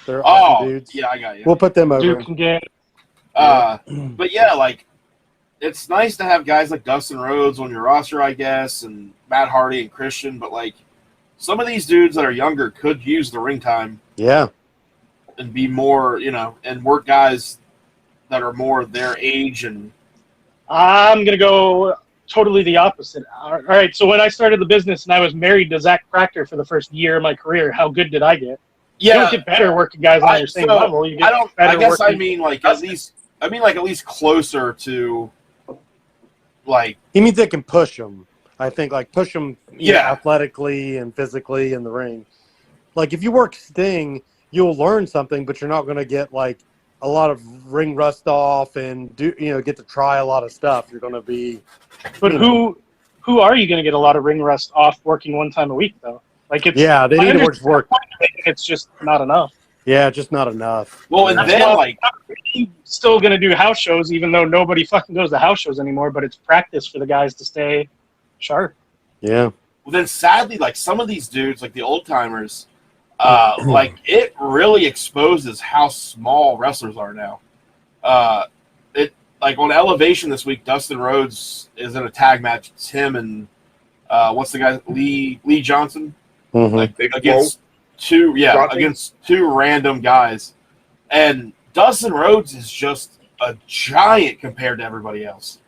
awesome dudes. Yeah, I got you. We'll put them over. Duke again. But yeah, like it's nice to have guys like Dustin Rhodes on your roster, I guess, and Matt Hardy and Christian. But like some of these dudes that are younger could use the ring time. Yeah. And be more, and work guys that are more their age. And I'm gonna go totally the opposite. All right, so when I started the business and I was married to Zach Proctor for the first year of my career, how good did I get? Yeah, you don't get better working guys on your same level. You get better I guess I mean like at least closer to like. He means they can push them. I think like push them, athletically and physically in the ring. Like if you work Sting, you'll learn something, but you're not going to get like a lot of ring rust off and get to try a lot of stuff. You're going to be. But who are you going to get a lot of ring rust off working 1 time a week though? Like it's they need to work. It's just not enough. Yeah, just not enough. Well, and then like still going to do house shows, even though nobody fucking goes to house shows anymore. But it's practice for the guys to stay sharp. Yeah. Well, then sadly, like some of these dudes, like the old timers, like it really exposes how small wrestlers are now. It like on Elevation this week, Dustin Rhodes is in a tag match. It's him and what's the guy Lee Johnson against against 2 random guys, and Dustin Rhodes is just a giant compared to everybody else,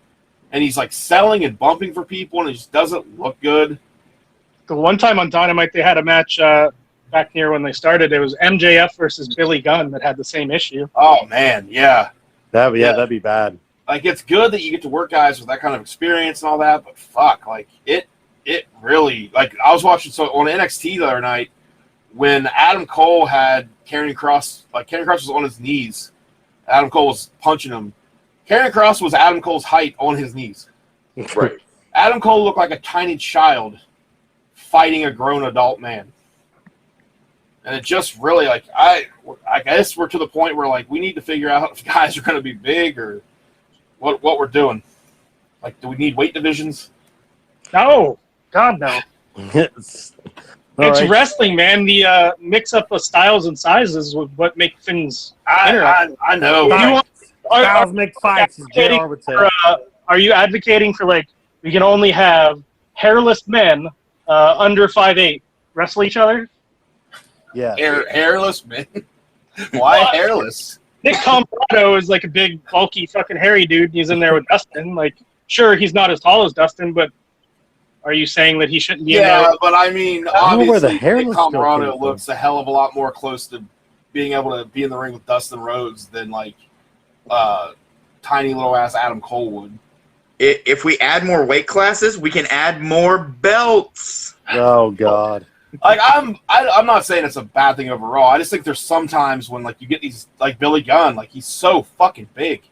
and he's like selling and bumping for people, and it just doesn't look good. The one time on Dynamite they had a match back near when they started. It was MJF versus Billy Gunn that had the same issue. Oh man, yeah. That'd be bad. Like it's good that you get to work guys with that kind of experience and all that, but fuck, like it really like I was watching on NXT the other night when Adam Cole had Karrion Kross, like Karrion Kross was on his knees. Adam Cole was punching him. Karrion Kross was Adam Cole's height on his knees. Right. Adam Cole looked like a tiny child fighting a grown adult man. And it just really like I guess we're to the point where like we need to figure out if guys are going to be big or what we're doing. Like, do we need weight divisions? No, God no. It's It's wrestling, man. The mix up of styles and sizes would what make things interesting. I know. If you want, Styles make fights, as JR would say. are you advocating for like we can only have hairless men under 5'8" wrestle each other? Yeah. Hairless man. Why hairless? Nick Combrado is like a big, bulky, fucking hairy dude. He's in there with Dustin. Like, sure, he's not as tall as Dustin, but are you saying that he shouldn't be in there? Yeah, but I mean, I don't know where the obviously, hairless Nick still came Combrado from. looks a hell of a lot more close to being able to be in the ring with Dustin Rhodes than like tiny little ass Adam Cole would. If we add more weight classes, we can add more belts. Oh God. Like I'm not saying it's a bad thing overall. I just think there's sometimes when like you get these like Billy Gunn, like he's so fucking big,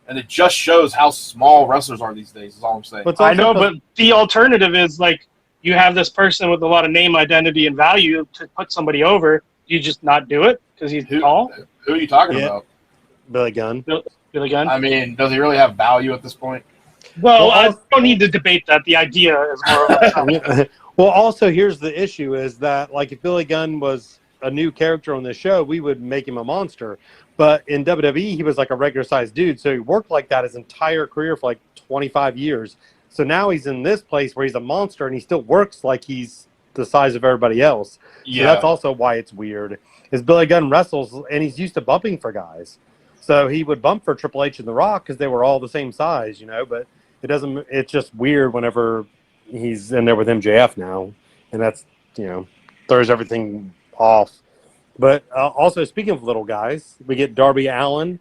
and it just shows how small wrestlers are these days. Is all I'm saying. But I know, but the alternative is like you have this person with a lot of name, identity, and value to put somebody over. You just not do it because he's tall. Who are you talking Yeah. about? Billy Gunn. Billy Gunn. I mean, does he really have value at this point? Well, I also- don't need to debate that. The idea is more of a Well, also here's the issue: is that like if Billy Gunn was a new character on this show, we would make him a monster. But in WWE, he was like a regular sized dude, so he worked like that his entire career for like 25 years. So now he's in this place where he's a monster, and he still works like he's the size of everybody else. So that's also why it's weird. Is Billy Gunn wrestles, and he's used to bumping for guys, so he would bump for Triple H and The Rock because they were all the same size, you know. But it doesn't. It's just weird whenever he's in there with MJF now, and that's, you know, throws everything off. But also, speaking of little guys, we get Darby Allin.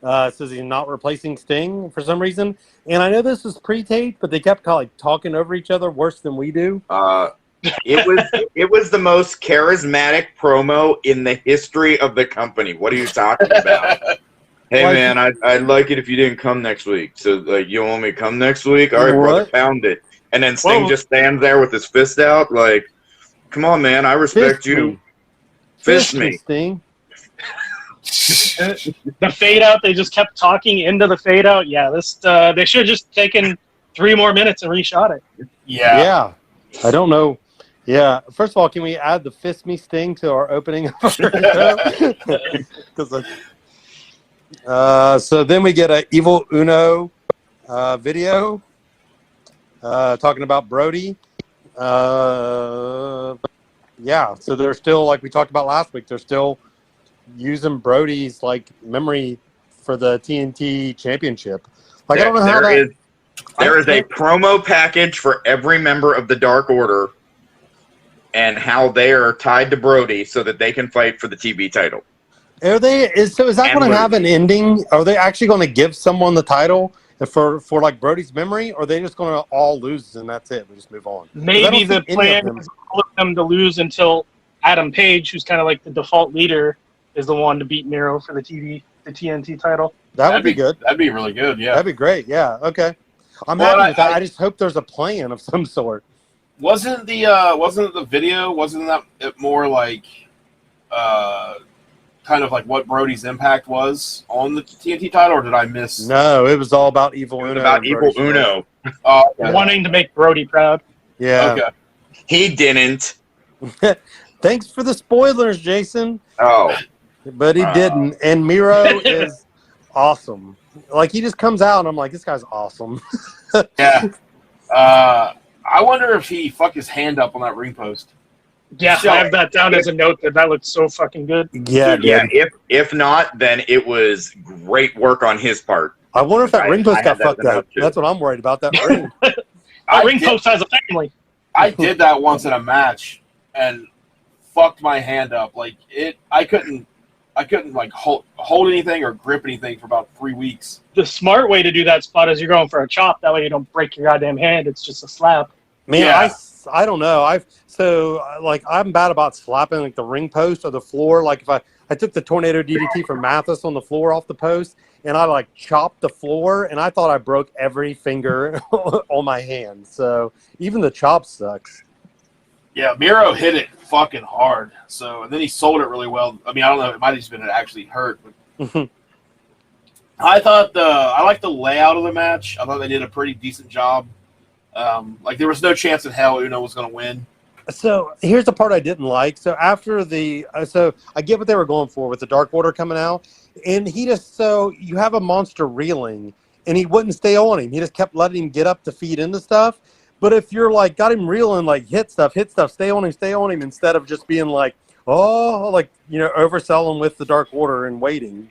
Says he's not replacing Sting for some reason. And I know this was pre-taped, but they kept like talking over each other worse than we do. It was the most charismatic promo in the history of the company. What are you talking about? Hey, Why- man, I'd like it if you didn't come next week. So, like, you want me to come next week? All right, brother, What? pound it. And then Sting Whoa. just stands there with his fist out, like, come on, man, I respect Fist you. me. Fist me. Sting. the fade out. They just kept talking into the fade out. Yeah, this they should have just taken 3 more minutes and reshot it. Yeah. I don't know. Yeah. First of all, can we add the fist me Sting to our opening of our show? 'Cause, so then we get a Evil Uno video talking about Brody. Yeah, so they're still, like we talked about last week, they're still using Brody's like memory for the TNT championship. Like, I don't know how that. There is a promo package for every member of the Dark Order and how they are tied to Brody so that they can fight for the TV title. Are they? Is that And going to Luke. have an ending? Are they actually going to give someone the title for like Brody's memory, or are they just going to all lose and that's it? We just move on. 'Cause I Maybe don't the see any of plan them. is all of them to lose until Adam Page, who's kind of like the default leader, is the one to beat Miro for the TNT title. That would be good. That'd be really good. Yeah. That'd be great. Yeah. Okay. I'm Well, happy with that. I- I just hope there's a plan of some sort. Wasn't the video? Wasn't that it more like kind of like what Brody's impact was on the TNT title, or did I miss? No, it was all about Evil It was Uno. about and Evil Brody's Uno. Oh, okay. Wanting to make Brody proud. Yeah. Okay. He didn't. Thanks for the spoilers, Jason. Oh. But he didn't. And Miro is awesome. Like, he just comes out and I'm like, this guy's awesome. Yeah. I wonder if he fucked his hand up on that ring post. Yeah, So- I have that down as a note that looks so fucking good. Yeah, Yeah, dude. if not, then it was great work on his part. I wonder if that ring post I got had that fucked as a note, up. too. That's what I'm worried about, that ring. That ring post has a family. I did that once in a match and fucked my hand up. Like I couldn't like hold anything or grip anything for about 3 weeks. The smart way to do that spot is you're going for a chop. That way you don't break your goddamn hand. It's just a slap. Man, Yeah. I don't know. I'm bad about slapping like the ring post or the floor. Like if I took the tornado DDT from Mathis on the floor off the post and I like chopped the floor and I thought I broke every finger on my hand. So even the chop sucks. Yeah, Miro hit it fucking hard. So and then he sold it really well. I mean, I don't know. It might have just been it actually hurt, but I thought I liked the layout of the match. I thought they did a pretty decent job. Like there was no chance in hell Uno was going to win. So here's the part I didn't like. So after so I get what they were going for with the Dark Order coming out, and you have a monster reeling, and he wouldn't stay on him. He just kept letting him get up to feed into stuff. But if you're like got him reeling, like hit stuff, stay on him, instead of just being like, overselling with the Dark Order and waiting.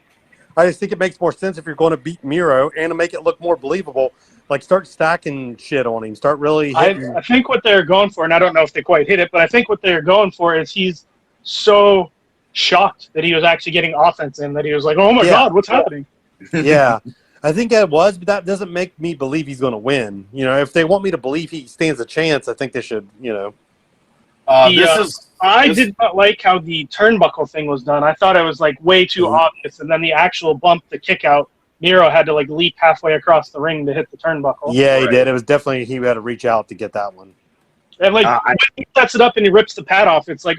I just think it makes more sense if you're going to beat Miro and to make it look more believable. Like, start stacking shit on him. Start really hitting. I think what they're going for, and I don't know if they quite hit it, but I think what they're going for is he's so shocked that he was actually getting offense in that he was like, oh my God, what's happening? Yeah. I think that was, but that doesn't make me believe he's going to win. If they want me to believe he stands a chance, I think they should, I did not like how the turnbuckle thing was done. I thought it was like way too obvious, and then the actual bump, the kick out, Miro had to like leap halfway across the ring to hit the turnbuckle. Yeah, he did. It was definitely he had to reach out to get that one. And like when he sets it up and he rips the pad off, it's like,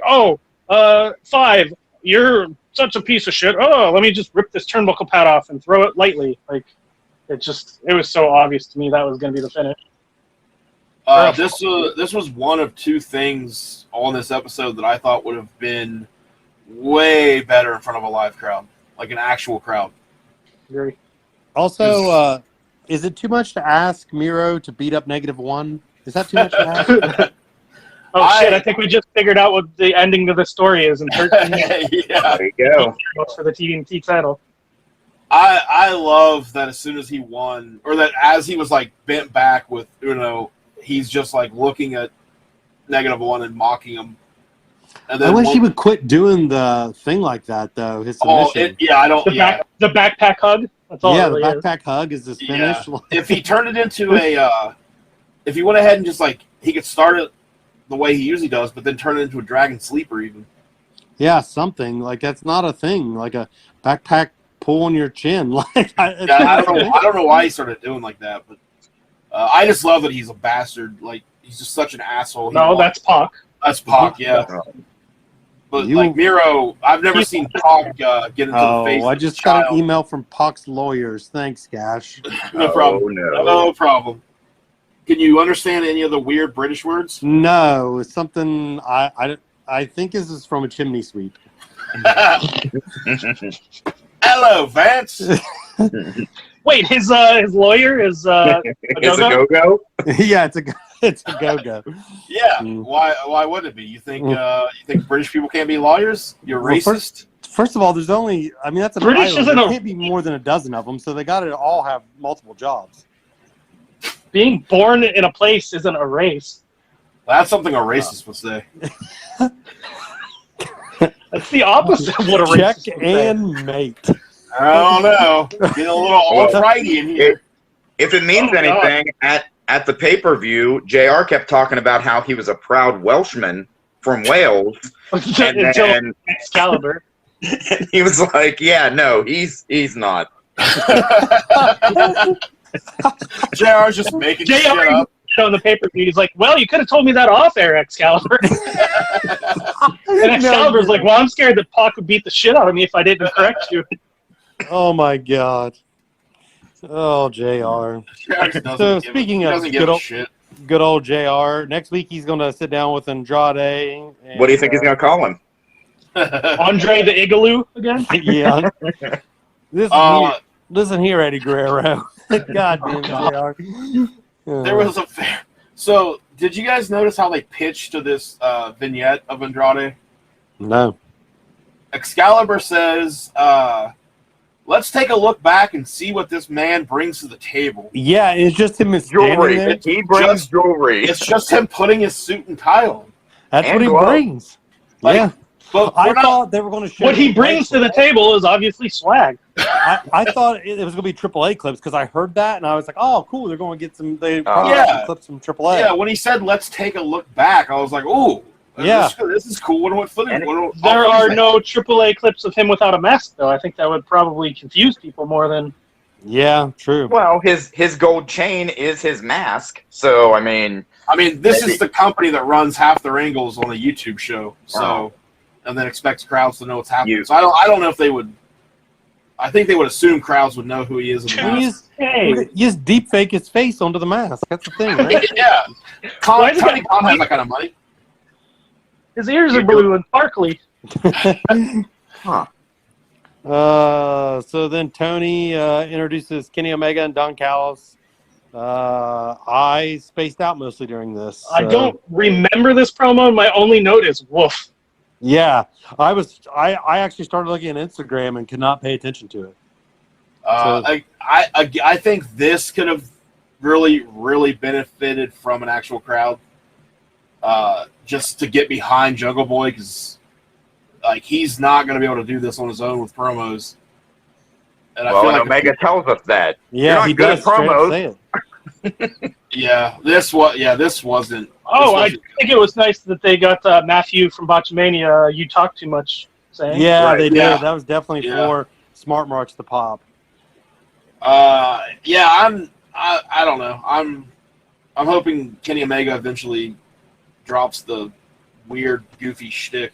5, you're such a piece of shit. Oh, let me just rip this turnbuckle pad off and throw it lightly. Like it was so obvious to me that was going to be the finish. This was one of two things on this episode that I thought would have been way better in front of a live crowd, like an actual crowd. Agree. Also, is it too much to ask Miro to beat up -1? Is that too much to ask? Shit, I think we just figured out what the ending of the story is in 13 Yeah. There you go. for the TNT title. I love that as soon as he won, or that as he was like bent back with Uno, he's just like looking at -1 and mocking him. And then I wish he would quit doing the thing like that, though. His submission. The backpack hug. That's all. Yeah, it really the backpack hug is his finish. Yeah. If he turned it into if he went ahead and just like he could start it the way he usually does, but then turn it into a dragon sleeper even. Yeah, something like that's not a thing. Like a backpack pull on your chin. Like I don't know why he started doing like that, but I just love that he's a bastard. Like he's just such an asshole. No, that's Pac. That's Pac, yeah. But like Miro, I've never seen Pac get into the face. I just got an email from Pac's lawyers. Thanks, Gash. No problem. No problem. Can you understand any of the weird British words? No, it's something I think this is from a chimney sweep. Hello, Vance. Wait, his lawyer is a go-go? Yeah, it's a go-go. Yeah, why would it be? You think British people can't be lawyers? You're racist? First of all, there's only that's a British island. There can't be more than a dozen of them, so they got to all have multiple jobs. Being born in a place isn't a race. That's something a racist would say. That's the opposite of what a racist Check would say. and mate. I don't know. Getting a little alt-righty in here. If it means anything, at the pay-per-view, JR kept talking about how he was a proud Welshman from Wales. Until Excalibur. And he was like, yeah, no, he's not. JR's just making shit up. On the pay-per-view, he's like, well, you could have told me that off air, Excalibur. And Excalibur's like, well, I'm scared that Pac would beat the shit out of me if I didn't correct you. Oh, my God. Oh, JR. So, speaking of good old JR, next week he's going to sit down with Andrade. And, what do you think he's going to call him? Andre the Igaloo again? Yeah. Listen here, Eddie Guerrero. God damn, JR. There was a fair. So, did you guys notice how they pitched to this vignette of Andrade? No. Excalibur says, let's take a look back and see what this man brings to the table. Yeah, it's just him jewelry. He brings jewelry. It's just him putting his suit and tie on. That's what he brings. Yeah. But I thought they were going to show what he brings to the table is obviously swag. I thought it was going to be AAA clips because I heard that and I was like, oh, cool. They're going to get some. They probably have some clips from AAA. Yeah, when he said, let's take a look back, I was like, ooh. Yeah. This is cool. What there are no AAA clips of him without a mask, though. I think that would probably confuse people more than. Yeah, true. Well, his gold chain is his mask. So, I mean, this is the company that runs half their angles on a YouTube show. So. And then expects crowds to know what's happening. So I don't know if they would. I think they would assume crowds would know who he is in the mask. You just deep fake his face onto the mask. That's the thing, right? Yeah. Why is it Tony got- Khan has that kind of money. His ears are blue and sparkly. Huh. So then Tony introduces Kenny Omega and Don Callis. I spaced out mostly during this. I don't remember this promo. My only note is woof. Yeah, I actually started looking at Instagram and could not pay attention to it. I think this could have really benefited from an actual crowd, just to get behind Jungle Boy, because like he's not going to be able to do this on his own with promos. And I feel like Omega tells us that. Yeah, You're he not good does at promos. say it. this wasn't. Oh, I think it was nice that they got Matthew from Botchamania. You talk too much. Saying. Yeah, Right, they did. yeah. That was definitely for smart marks to pop. I don't know. I'm hoping Kenny Omega eventually drops the weird, goofy shtick.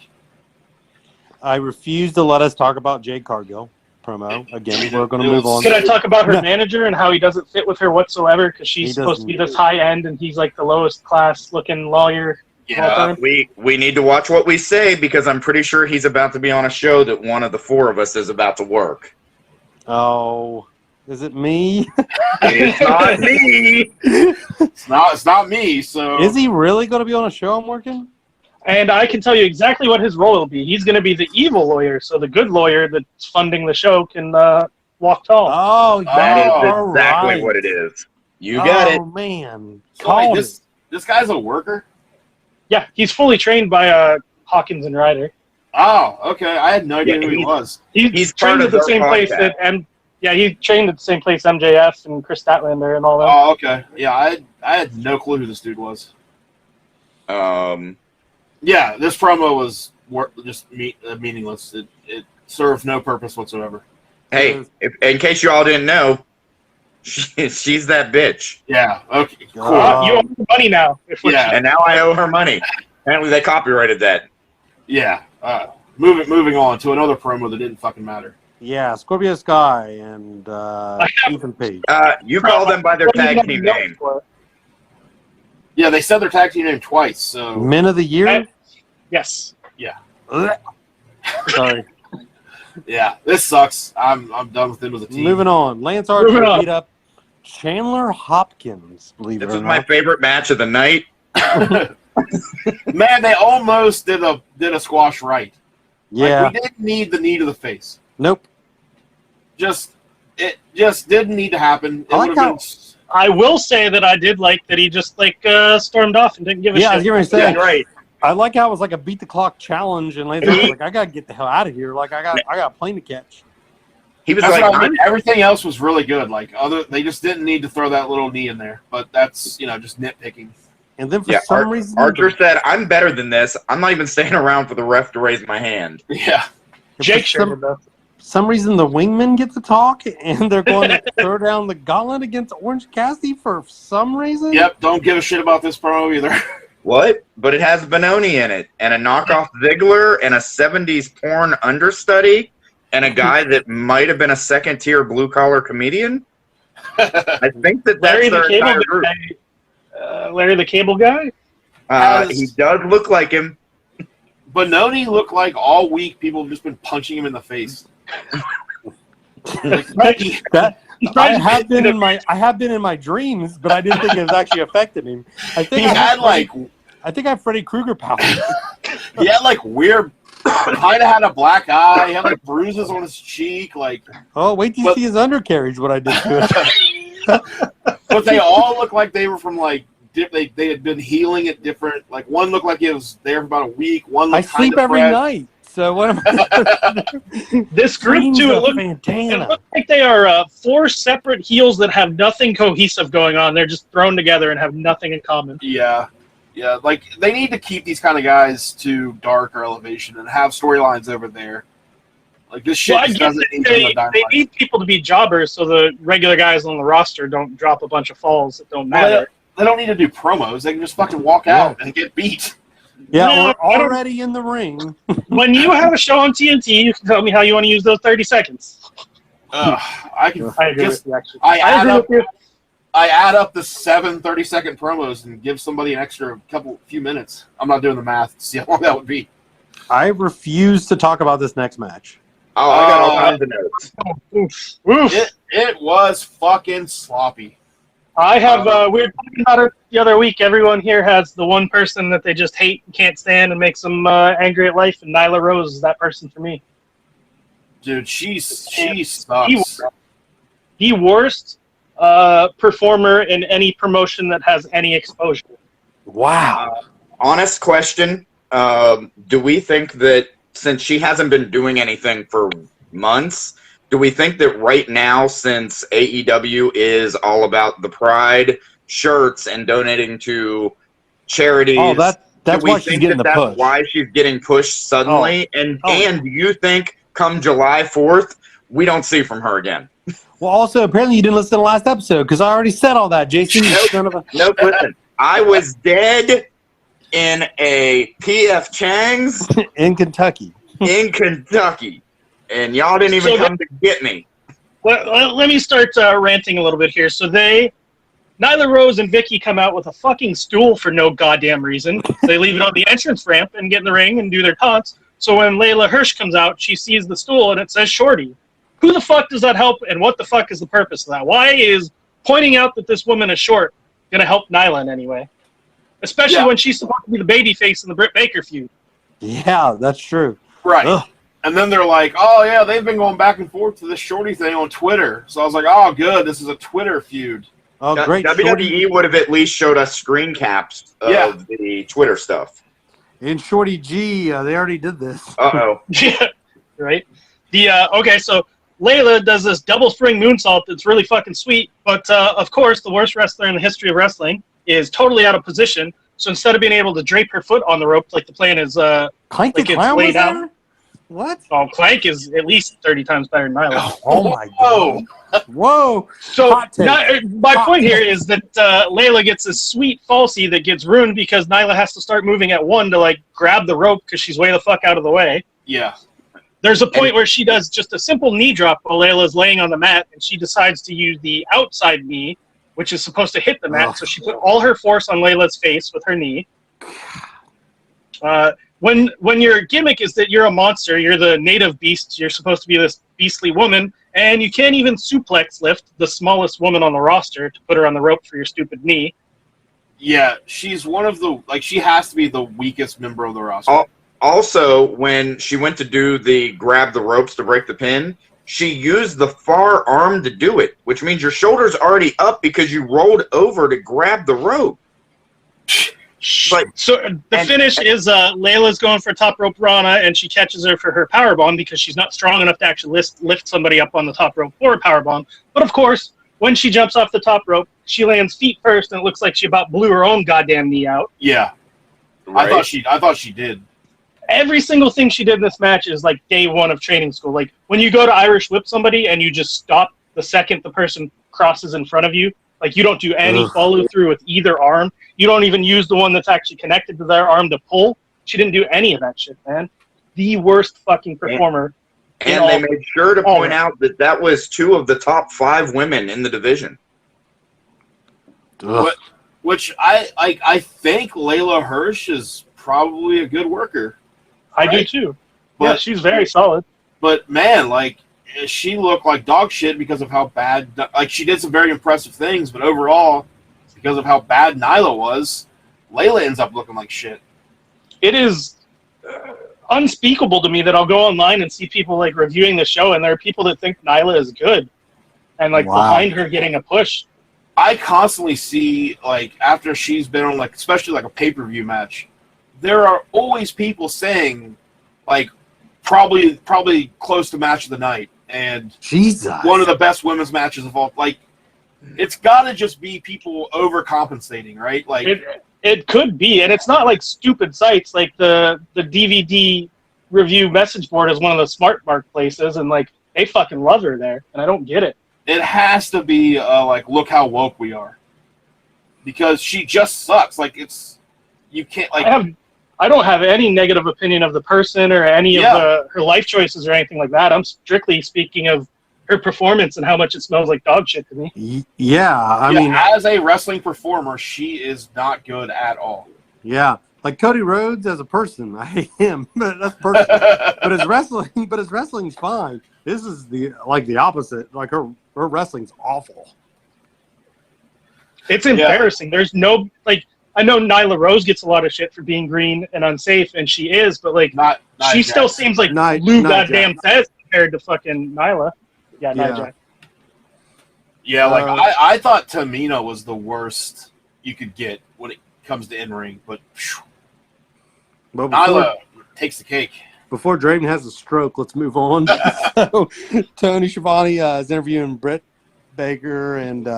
I refuse to let us talk about Jade Cargill promo. Again, we're going to move on. Can I talk about her No. manager and how he doesn't fit with her whatsoever because she's He supposed to be doesn't. this high end and he's like the lowest class looking lawyer. Yeah, We need to watch what we say because I'm pretty sure he's about to be on a show that one of the four of us is about to work. Oh, is it me? It's not me. it's not me. So Is he really going to be on a show I'm working? And I can tell you exactly what his role will be. He's going to be the evil lawyer, so the good lawyer that's funding the show can walk tall. Oh, That is all exactly right. what it is. You got it. Oh, man. So, wait, Called this guy's a worker. Yeah, he's fully trained by Hawkins and Ryder. Oh, okay. I had no idea Yeah, who he was. He's trained part at of the their same place podcast. that he trained at the same place MJF and Chris Statlander and all that. Oh, okay. Yeah, I had no clue who this dude was. Yeah, this promo was just meaningless. It served no purpose whatsoever. Hey, in case you all didn't know, she's that bitch. Yeah. Okay. Cool. God. You owe me money now. Yeah. And now I owe her money. Apparently they copyrighted that. Yeah. Moving on to another promo that didn't fucking matter. Yeah, Scorpio Sky and Ethan Page. You call them by their tag team name. Yeah, they said their tag team name twice. So Men of the Year? Yes. Ugh. Sorry. yeah, this sucks. I'm done with them as a team. Moving on. Lance Moving Archer on. beat up Chandler Hopkins, believe This it or is my not. favorite match of the night. Man, they almost did a squash right. Yeah. Like, we didn't need the knee to the face. Nope. It just didn't need to happen. It I like would have how- been. I will say that I did like that he just stormed off and didn't give a Yeah, I was shit. going to say, Right. I like how it was like a beat the clock challenge, and Lance Archer was like, I got to get the hell out of here. Like, I got a plane to catch. He was That's like, what I mean. Everything else was really good. Like they just didn't need to throw that little knee in there. But that's just nitpicking. And then for yeah, some reason, Archer said, I'm better than this. I'm not even staying around for the ref to raise my hand. Yeah. Jake for sure did though. some reason the wingmen get to talk, and they're going to throw down the gauntlet against Orange Cassidy for some reason. Yep. Don't give a shit about this promo either. What? But it has Benoni in it, and a knockoff Ziggler, and a 70s porn understudy, and a guy that might have been a second-tier blue-collar comedian. I think that's Larry the their Cable entire group. guy. Larry the Cable guy. He does look like him. Benoni looked like all week people have just been punching him in the face. That I have been in my dreams, but I didn't think it was actually affecting him. I think He had like I had Freddy Krueger powers. he had like weird. Kind of had a black eye. He had like bruises on his cheek. Like, Oh, wait till you see his undercarriage. What I did to it. but they all looked like they were from like they had been healing at different. Like one looked like it was there for about a week. One I looked sleep kinda every fresh. night. So what am I? This group Dreams too. of It Fantana. looks like they are four separate heels that have nothing cohesive going on. They're just thrown together and have nothing in common. Yeah. Yeah, like they need to keep these kind of guys to dark or elevation and have storylines over there. Like this shit Well, I just get doesn't that need to be they Dynamite. need people to be jobbers so the regular guys on the roster don't drop a bunch of falls that don't matter. They don't need to do promos. They can just fucking walk out and get beat. Yeah, No, we're I don't- already in the ring. When you have a show on TNT, you can tell me how you want to use those 30 seconds. I can. I agree Just, with you, actually. I add agree up. with you. I add up the 7 30-second promos and give somebody an extra few minutes. I'm not doing the math to see how long that would be. I refuse to talk about this next match. Oh, I got all kinds of notes. Oof. It was fucking sloppy. I have, we were talking about it the other week. Everyone here has the one person that they just hate and can't stand and makes them angry at life, and Nyla Rose is that person for me. Dude, she The sucks. The worst performer in any promotion that has any exposure. Wow. Honest question. Do we think that since she hasn't been doing anything for months, do we think that right now, since AEW is all about the Pride shirts and donating to charities, Oh, that's do we why she's think getting the that's push. why she's getting pushed suddenly? And do you think come July 4th, we don't see from her again? Well, also, apparently you didn't listen to the last episode because I already said all that, Jason. You son of a... Nope, listen. I was dead in a P.F. Chang's in Kentucky. in Kentucky, and y'all didn't even come to get me. Let me start ranting a little bit here. So Nyla Rose and Vicky come out with a fucking stool for no goddamn reason. They leave it on the entrance ramp and get in the ring and do their taunts. So when Layla Hirsch comes out, she sees the stool and it says Shorty. Who the fuck does that help, and what the fuck is the purpose of that? Why is pointing out that this woman is short going to help Nyla in any way? Especially when she's supposed to be the baby face in the Britt Baker feud. Yeah, that's true. Right. Ugh. And then they're like, oh, yeah, they've been going back and forth to this Shorty thing on Twitter. So I was like, oh, good, this is a Twitter feud. Oh, great. WWE Shorty, would have at least showed us screen caps of the Twitter stuff. in Shorty G, they already did this. Uh-oh. Yeah, right? Okay, so Layla does this double spring moonsault that's really fucking sweet, but of course, the worst wrestler in the history of wrestling is totally out of position. So instead of being able to drape her foot on the rope like the plan is, Clank like the it's Clown was laid out. there? What? Oh, Clank is at least 30 times better than Nyla. Oh, my Whoa. God. Whoa. So Hot take. my Hot point here take. is that Layla gets this sweet falsie that gets ruined because Nyla has to start moving at one to like grab the rope because she's way the fuck out of the way. Yeah. There's a point where she does just a simple knee drop while Layla's laying on the mat, and she decides to use the outside knee, which is supposed to hit the mat. Ugh. So she put all her force on Layla's face with her knee. When your gimmick is that you're a monster, you're the native beast, you're supposed to be this beastly woman, and you can't even suplex lift the smallest woman on the roster to put her on the rope for your stupid knee. Yeah, she's one of the, like, she has to be the weakest member of the roster. Also, when she went to do the grab the ropes to break the pin, she used the far arm to do it, which means your shoulder's already up because you rolled over to grab the rope. Like, So the finish is Layla's going for top rope Rana, and she catches her for her powerbomb because she's not strong enough to actually lift somebody up on the top rope for a powerbomb. But of course, when she jumps off the top rope, she lands feet first, and it looks like she about blew her own goddamn knee out. Yeah. right? I thought she did. Every single thing she did in this match is like day one of training school. Like when you go to Irish whip somebody and you just stop the second the person crosses in front of you. Like you don't do any follow through with either arm. You don't even use the one that's actually connected to their arm to pull. She didn't do any of that shit, man. The worst fucking performer. And they made sure to point out that that was 2 of the top 5 women in the division. Which I think Layla Hirsch is probably a good worker. I do too. But, yeah, she's very solid. But man, like she looked like dog shit because of how bad. Like she did some very impressive things, but overall, because of how bad Nyla was, Layla ends up looking like shit. It is unspeakable to me that I'll go online and see people like reviewing the show, and there are people that think Nyla is good, and like behind her getting a push. I constantly see like after she's been on like especially like a pay-per-view match, there are always people saying like probably close to match of the night and Jesus, one of the best women's matches of all. Like it's got to just be people overcompensating, right? Like it could be, and it's not like stupid sites like the DVD review message board is one of the smart mark places, and like they fucking love her there, and I don't get it. It has to be like, look how woke we are, because she just sucks. Like it's you can't like. I don't have any negative opinion of the person or any of her life choices or anything like that. I'm strictly speaking of her performance and how much it smells like dog shit to me. Yeah, I Yeah, mean, as a wrestling performer, she is not good at all. yeah, like Cody Rhodes as a person, I hate him, but that's personal. but his wrestling's fine. This is the opposite. Like her wrestling's awful. It's embarrassing. There's no I know Nyla Rose gets a lot of shit for being green and unsafe, and she is, but not she still Jax. seems like Nia Lou Jax. goddamn says compared to fucking Nyla. Yeah, Nia Yeah. Jax. Yeah, like I thought Tamina was the worst you could get when it comes to in ring, but But Nyla takes the cake. before Draven has a stroke, let's move on. So, Tony Schiavone is interviewing Britt Baker and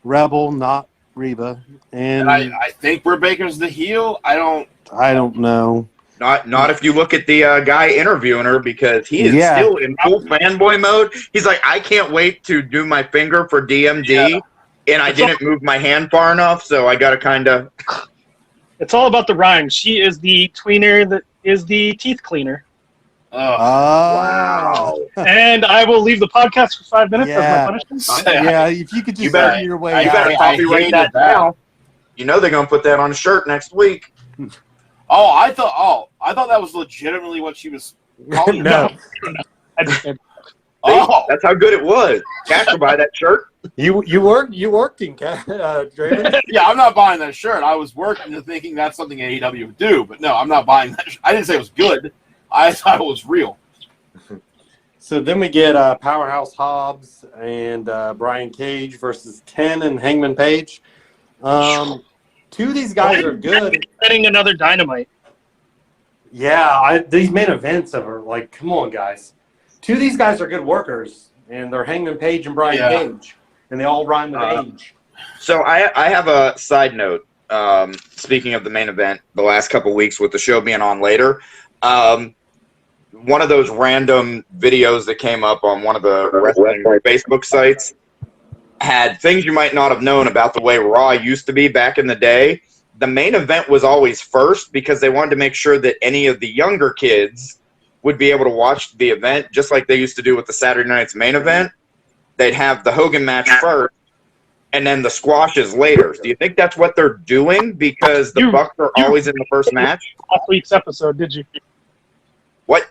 Rebel, not Reba, and I think Britt Baker's the heel. I don't know. Not if you look at the guy interviewing her, because he is still in full fanboy mode. He's like, I can't wait to do my finger for DMD, and I didn't move my hand far enough, so I got to kind of... It's all about the rhyme. She is the tweener that is the teeth cleaner. Wow. And I will leave the podcast for 5 minutes as my punishment. Yeah, if you could just better- see your way You out. better copyright that now. You know they're going to put that on a shirt next week. I thought that was legitimately what she was calling. No. That's how good it was. Cash will buy that shirt. You worked in Draven? Yeah, I'm not buying that shirt. I was working and thinking that's something AEW would do, but no, I'm not buying that. I didn't say it was good. I thought it was real. So then we get Powerhouse Hobbs and Brian Cage versus 10 and Hangman Page. Two of these guys are good. Setting another Dynamite. Yeah, these main events are like, come on, guys. Two of these guys are good workers, and they're Hangman Page and Brian Cage, and they all rhyme with age. So I have a side note. Speaking of the main event, the last couple weeks with the show being on later, one of those random videos that came up on one of the wrestling Facebook sites had things you might not have known about the way Raw used to be back in the day. The main event was always first because they wanted to make sure that any of the younger kids would be able to watch the event, just like they used to do with the Saturday night's main event. They'd have the Hogan match first, and then the squashes later. Do you think that's what they're doing? Because the Bucks are always in the first match? Last week's episode, did you? What?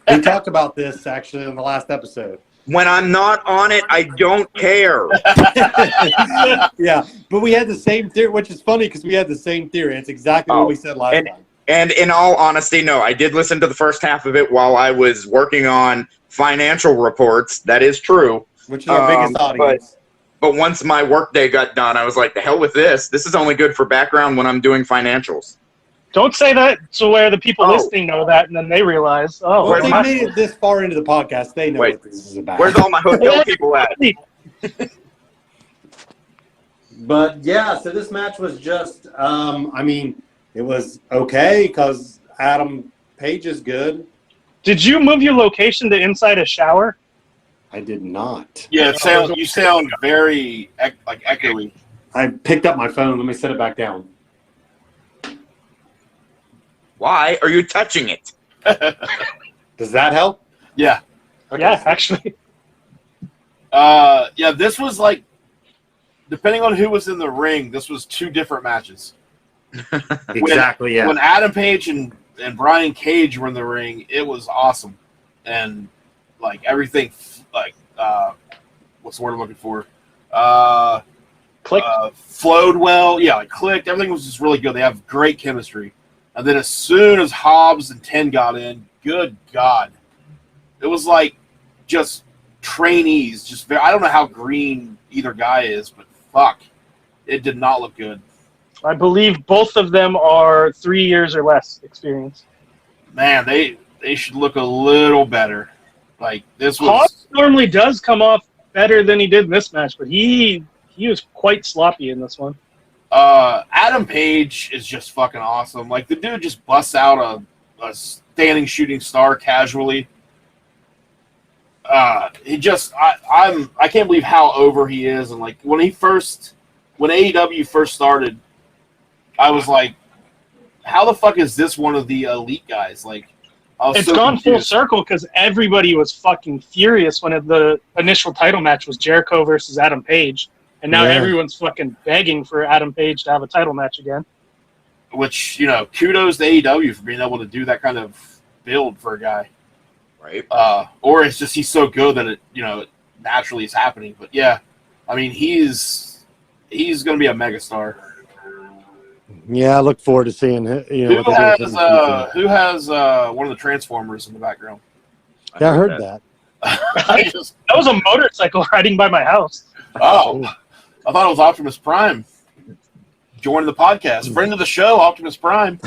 We talked about this, actually, in the last episode. When I'm not on it, I don't care. Yeah, but we had the same theory, which is funny because we had the same theory. It's exactly what we said last time. And in all honesty, no, I did listen to the first half of it while I was working on financial reports. That is true. Which is our biggest audience. But once my workday got done, I was like, the hell with this. This is only good for background when I'm doing financials. Don't say that to where the people listening know that, and then they realize, well, if they made it this far into the podcast, they know what this is about. Where's all my hotel people at? But, yeah, so this match was just, it was okay because Adam Page is good. Did you move your location to inside a shower? I did not. Yeah, you sound very echoey. I picked up my phone. Let me set it back down. Why are you touching it? Does that help? Yeah. Okay. Yeah, actually. This was like, depending on who was in the ring, this was two different matches. Exactly, When Adam Page and Brian Cage were in the ring, it was awesome. And, like, everything, what's the word I'm looking for? Clicked. Flowed well. Yeah, it clicked. Everything was just really good. They have great chemistry. And then as soon as Hobbs and 10 got in, good God. It was like just trainees. I don't know how green either guy is, but fuck. It did not look good. I believe both of them are 3 years or less experience. Man, they should look a little better. Like, this was... Hobbs normally does come off better than he did in this match, but he was quite sloppy in this one. Adam Page is just fucking awesome. Like, the dude just busts out a standing shooting star casually. I can't believe how over he is. And like when AEW first started, I was like, how the fuck is this one of the elite guys? Like, It's gone full circle because everybody was fucking furious when the initial title match was Jericho versus Adam Page, and now everyone's fucking begging for Adam Page to have a title match again. Which, kudos to AEW for being able to do that kind of build for a guy. Right. Or it's just he's so good that it naturally is happening. But yeah, I mean he's going to be a megastar. Yeah, I look forward to seeing who has one of the Transformers in the background. I heard that. That was a motorcycle riding by my house. Oh, I thought it was Optimus Prime joining the podcast. Friend of the show, Optimus Prime.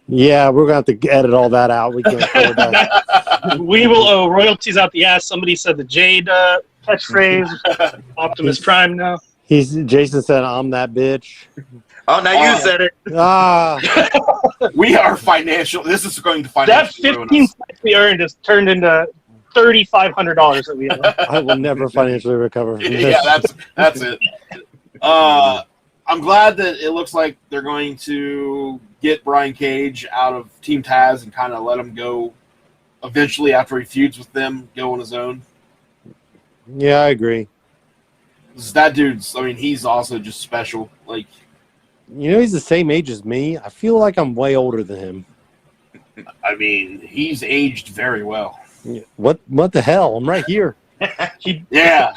Yeah, we're going to have to edit all that out. We can't afford that. We will owe royalties out the ass. Somebody said the Jade catchphrase. Optimus Prime now. Jason said, "I'm that bitch." Oh, now you said it. We are financial. This is going to financially that 15 cents we earned has turned into $3,500 that we owe. I will never financially recover from this. Yeah, that's it. I'm glad that it looks like they're going to get Brian Cage out of Team Taz and kind of let him go eventually after he feuds with them, go on his own. Yeah, I agree. That dude's, he's also just special. Like, he's the same age as me. I feel like I'm way older than him. He's aged very well. What the hell? I'm right here. Yeah,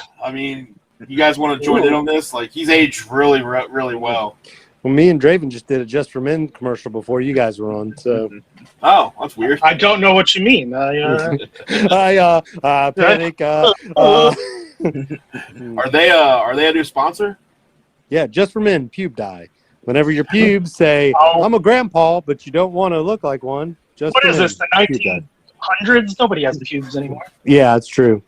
you guys want to join in on this? Like, he's aged really, really well. Well, me and Draven just did a Just for Men commercial before you guys were on. So. Oh, that's weird. I don't know what you mean. I panic. Are they a new sponsor? Yeah, Just for Men pube dye. Whenever your pubes say, "I'm a grandpa, but you don't want to look like one," just what is this? The 1900s? Nobody has pubes anymore. Yeah, it's true.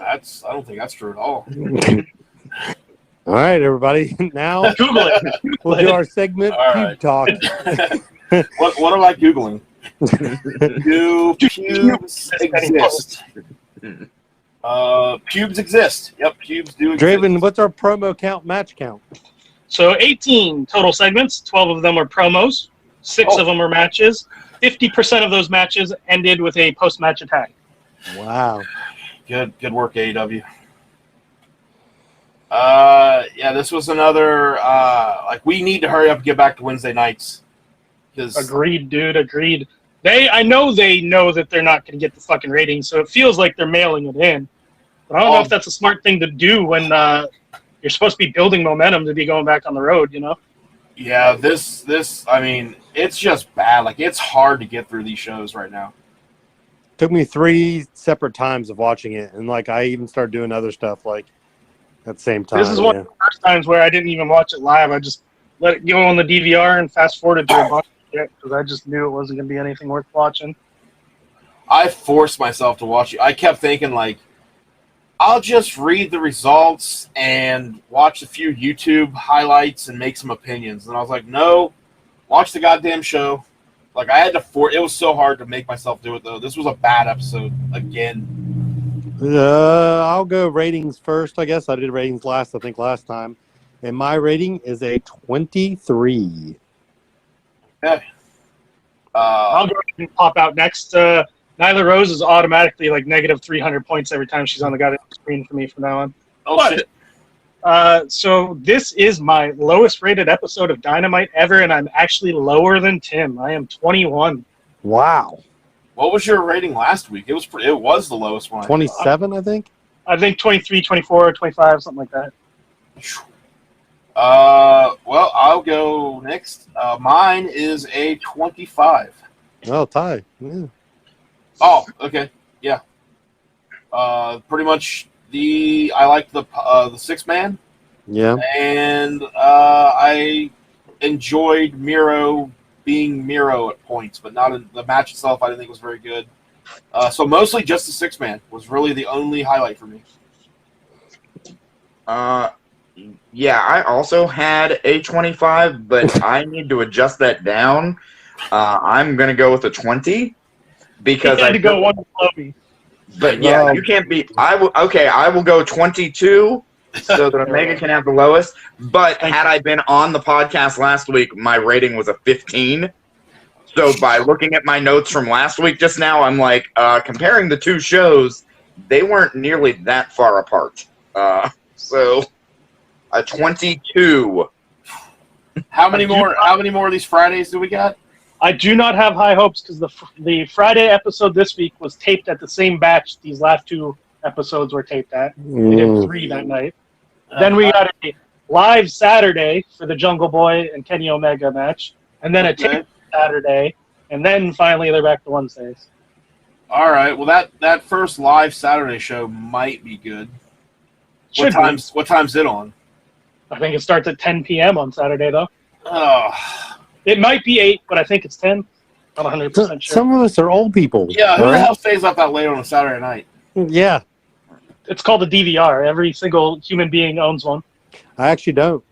I don't think that's true at all. All right, everybody. Now Google it. We'll do our segment pube talk. What am I Googling? Do pubes exist? Pubes exist. Yep, pubes do exist. Draven, what's our promo count, match count? So 18 total segments. 12 of them were promos. 6 of them were matches. 50% of those matches ended with a post-match attack. Wow. Good work, AEW. This was another, we need to hurry up and get back to Wednesday nights. Agreed, dude, agreed. I know they know that they're not going to get the fucking ratings, so it feels like they're mailing it in. But I don't know if that's a smart thing to do when you're supposed to be building momentum to be going back on the road, Yeah, this it's just bad. Like, it's hard to get through these shows right now. Took me 3 separate times of watching it, and I even started doing other stuff at the same time. This is one of the first times where I didn't even watch it live. I just let it go on the DVR and fast forwarded to a bunch of shit because I just knew it wasn't going to be anything worth watching. I forced myself to watch it. I kept thinking, I'll just read the results and watch a few YouTube highlights and make some opinions. And I was like, no, watch the goddamn show. I had to it was so hard to make myself do it, though. This was a bad episode again. I'll go ratings first, I guess. I did ratings last time. And my rating is a 23. Okay. I'll go ahead and pop out next. Nyla Rose is automatically negative 300 points every time she's on the goddamn screen for me from now on. Oh, shit. So this is my lowest rated episode of Dynamite ever, and I'm actually lower than Tim. I am 21. Wow. What was your rating last week? It was the lowest one. 27, I think. I think 23, 24, 25, something like that. Well, I'll go next. Mine is a 25. Oh, tie. Yeah. Oh, okay. Yeah. Pretty much I like the 6-man. Yeah. And I enjoyed Miro being Miro at points, but not in the match itself. I didn't think was very good. So mostly just the 6-man was really the only highlight for me. Yeah, I also had a 25, but I need to adjust that down. I'm going to go with a 20 because I had to go one below me. But yeah, you can't be. I will go 22 so that Omega can have the lowest. But had I been on the podcast last week, my rating was a 15. So by looking at my notes from last week just now, I'm like, comparing the two shows, they weren't nearly that far apart. So a 22. How many more of these Fridays do we got? I do not have high hopes because the Friday episode this week was taped at the same batch these last two episodes were taped at. We did 3 that night. Then we got a live Saturday for the Jungle Boy and Kenny Omega match, and then a taped Saturday, and then finally they're back to Wednesdays. All right. Well, that first live Saturday show might be good. What time's it on? I think it starts at 10 p.m. on Saturday, though. Oh. It might be 8, but I think it's 10. I'm 100% sure. Some of us are old people. Yeah, who the hell stays up that late on a Saturday night? Yeah. It's called a DVR. Every single human being owns one. I actually don't.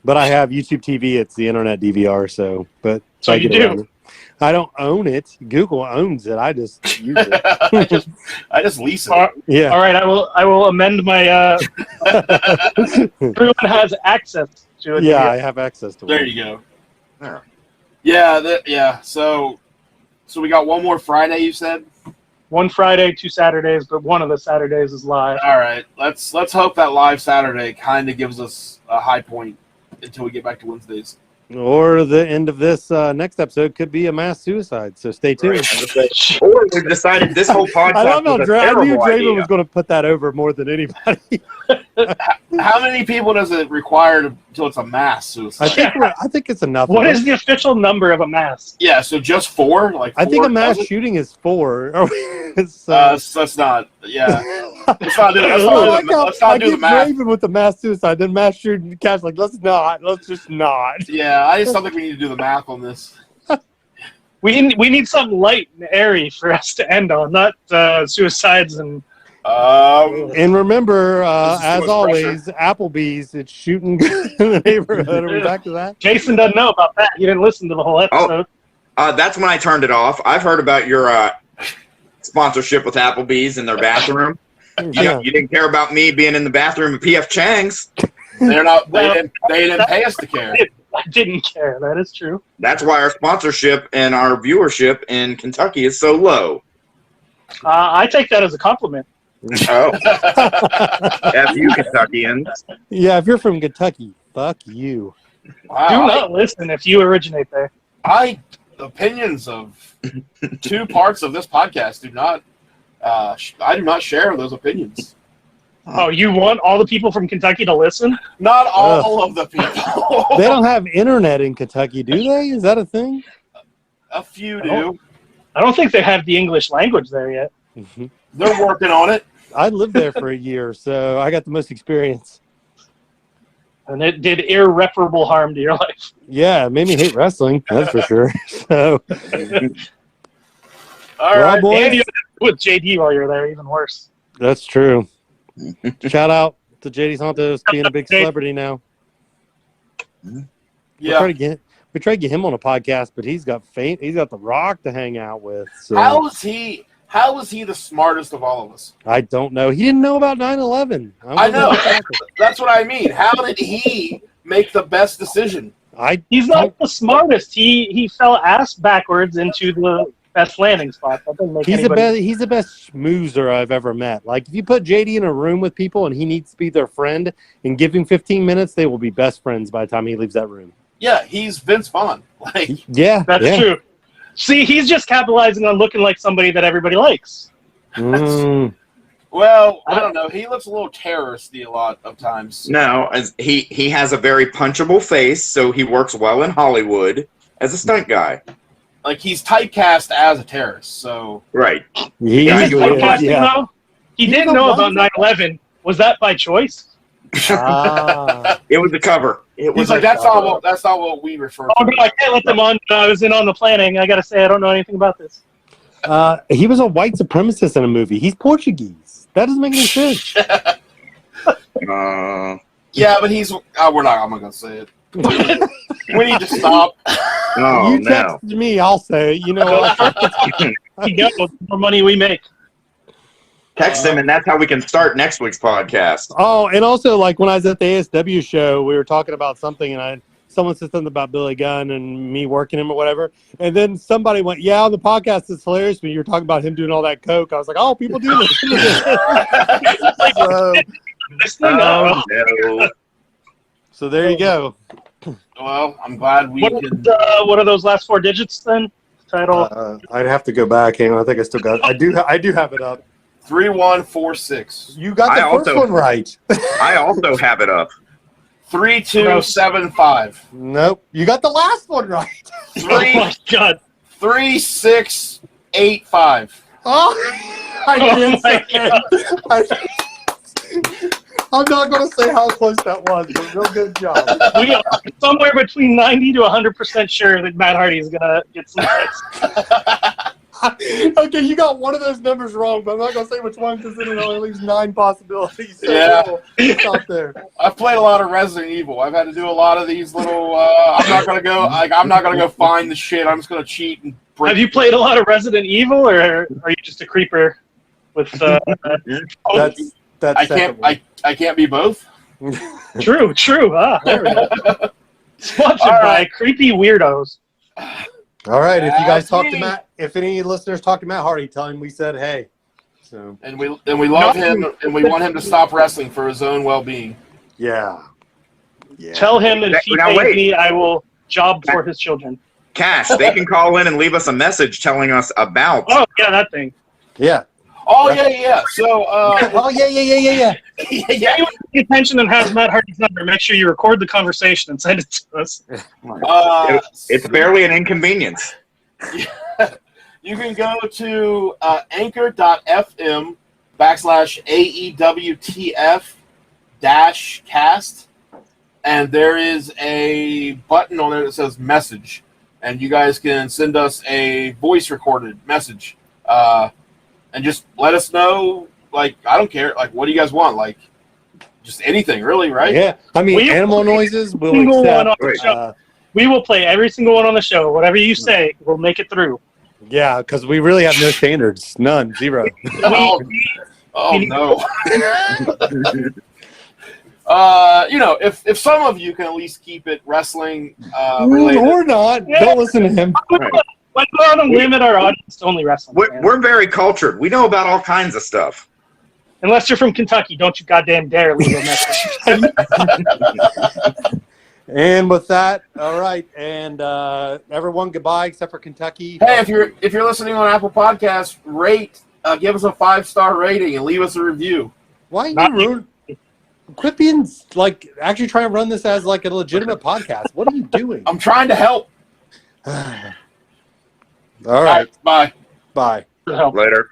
But I have YouTube TV. It's the internet DVR, so. But so you do. I don't own it. Google owns it. I just use it. I just lease it. Yeah. All right. I will amend my. Everyone has access to it. Yeah, I have access to it. There you go. Yeah. So we got one more Friday. You said. One Friday, 2 Saturdays, but one of the Saturdays is live. All right. Let's hope that live Saturday kind of gives us a high point until we get back to Wednesdays. Or the end of this next episode could be a mass suicide, so stay tuned. Right. Or we've decided this whole podcast I don't know. I knew Draven idea. was going to put that over more than anybody. How many people does it require until it's a mass suicide? I think it's enough. What is the official number of a mass? Yeah, so just 4? I think a mass shooting is 4. Let's not. Yeah. Let's not do the math. Draven with the mass suicide, then mass shooting. Cash like let's just not. Yeah, I just don't think we need to do the math on this. We need something light and airy for us to end on, not suicides and. And remember, as always, Applebee's, it's shooting good in the neighborhood. Are we back to that? Jason doesn't know about that. He didn't listen to the whole episode. That's when I turned it off. I've heard about your sponsorship with Applebee's in their bathroom. Yeah. You didn't care about me being in the bathroom at P.F. Chang's. They're not. They didn't pay us to care. I didn't care. That is true. That's why our sponsorship and our viewership in Kentucky is so low. I take that as a compliment. Oh. F you, Kentuckians. Yeah, if you're from Kentucky, fuck you. Wow, Do not listen if you originate there. Opinions of 2 parts of this podcast do not. I do not share those opinions. Oh, you want all the people from Kentucky to listen? Not all of the people. They don't have internet in Kentucky, do they? Is that a thing? A few do. I don't think they have the English language there yet. They're working on it. I lived there for a year, so I got the most experience. And it did irreparable harm to your life. Yeah, it made me hate wrestling, that's for sure. So, All right, boys. And you had to do with JD while you were there, even worse. That's true. Shout out to JD Santos being a big celebrity now. Yeah. We tried to get him on a podcast, but he's got The Rock to hang out with. So. How is he the smartest of all of us? I don't know. He didn't know about 9/11. I know. That's what I mean. How did he make the best decision? He's not the smartest. He fell ass backwards into the best landing spot. That doesn't make he's the best schmoozer I've ever met. Like, if you put JD in a room with people and he needs to be their friend and give him 15 minutes, they will be best friends by the time he leaves that room. Yeah, he's Vince Vaughn. That's true. See, he's just capitalizing on looking like somebody that everybody likes. Well, I don't know. He looks a little terroristy a lot of times. No, he has a very punchable face, so he works well in Hollywood as a stunt guy. Like, he's typecast as a terrorist, so... Right. He didn't know about 9/11. Was that by choice? It was a cover. He's like, that's not what we refer to. Oh, no, I can't let them on. I was in on the planning. I got to say, I don't know anything about this. He was a white supremacist in a movie. He's Portuguese. That doesn't make any sense. Yeah, but he's... I'm not going to say it. We need to stop. Oh, you text me, I'll say it. You know what? The more money we make. Text him, and that's how we can start next week's podcast. Oh, and also, like, when I was at the ASW show, we were talking about something, and someone said something about Billy Gunn and me working him or whatever. And then somebody went, yeah, on the podcast, it's hilarious when you were talking about him doing all that coke. I was like, oh, people do this. So there you go. Well, I'm glad we can. What are those last 4 digits then? Title. I'd have to go back. Hang on, I think I still got it. I do have it up. 3146. You got the first one right. I also have it up. 3275. Nope. You got the last one right. Oh my God. 3685. Oh, I didn't say it. I'm not going to say how close that was, but real good job. We are somewhere between 90 to 100% sure that Matt Hardy is going to get some hits. Okay, you got one of those numbers wrong, but I'm not going to say which one because then it only leaves 9 possibilities. So Yeah. it's out there. I've played a lot of Resident Evil. I've had to do a lot of these little. I'm not gonna go find the shit. I'm just gonna cheat and break. Have you played a lot of Resident Evil, or are you just a creeper with? That's I can't be both. True. Ah, there we go. Sponsored by Creepy Weirdos. All right, if you guys talk to me. Matt, if any listeners talk to Matt Hardy, tell him we said hey. So And we love him, and we want him to stop wrestling for his own well-being. yeah. Tell him that if he Now, pays wait. me, I will job for his children. Cash, they can call in and leave us a message telling us about. Oh yeah, that thing. Yeah. Oh yeah. So Oh yeah. yeah. Anyone pay attention and has Matt Hardy's number, make sure you record the conversation and send it to us. It's barely an inconvenience. You can go to anchor.fm/AEWTF-cast, and there is a button on there that says message, and you guys can send us a voice recorded message, and just let us know. Like, I don't care. Like, what do you guys want? Like, just anything, really, right? Yeah. I mean, We- animal noises will Single one accept. on the show. We will play every single one on the show. Whatever you say, we'll make it through. Yeah, because we really have no standards. None. Zero. Oh no. If some of you can at least keep it wrestling related. Or not. Yeah. Don't listen to him. Why not limit our audience to only wrestling? man? We're very cultured. We know about all kinds of stuff. Unless you're from Kentucky, don't you goddamn dare leave a message. And with that, all right. And everyone, goodbye, except for Kentucky. Hey, if you're listening on Apple Podcasts, rate, give us a 5-star rating and leave us a review. Why Not you ruin? Quit being like actually trying to run this as like a legitimate podcast. What are you doing? I'm trying to help. All right. Bye. Bye. Help. Later.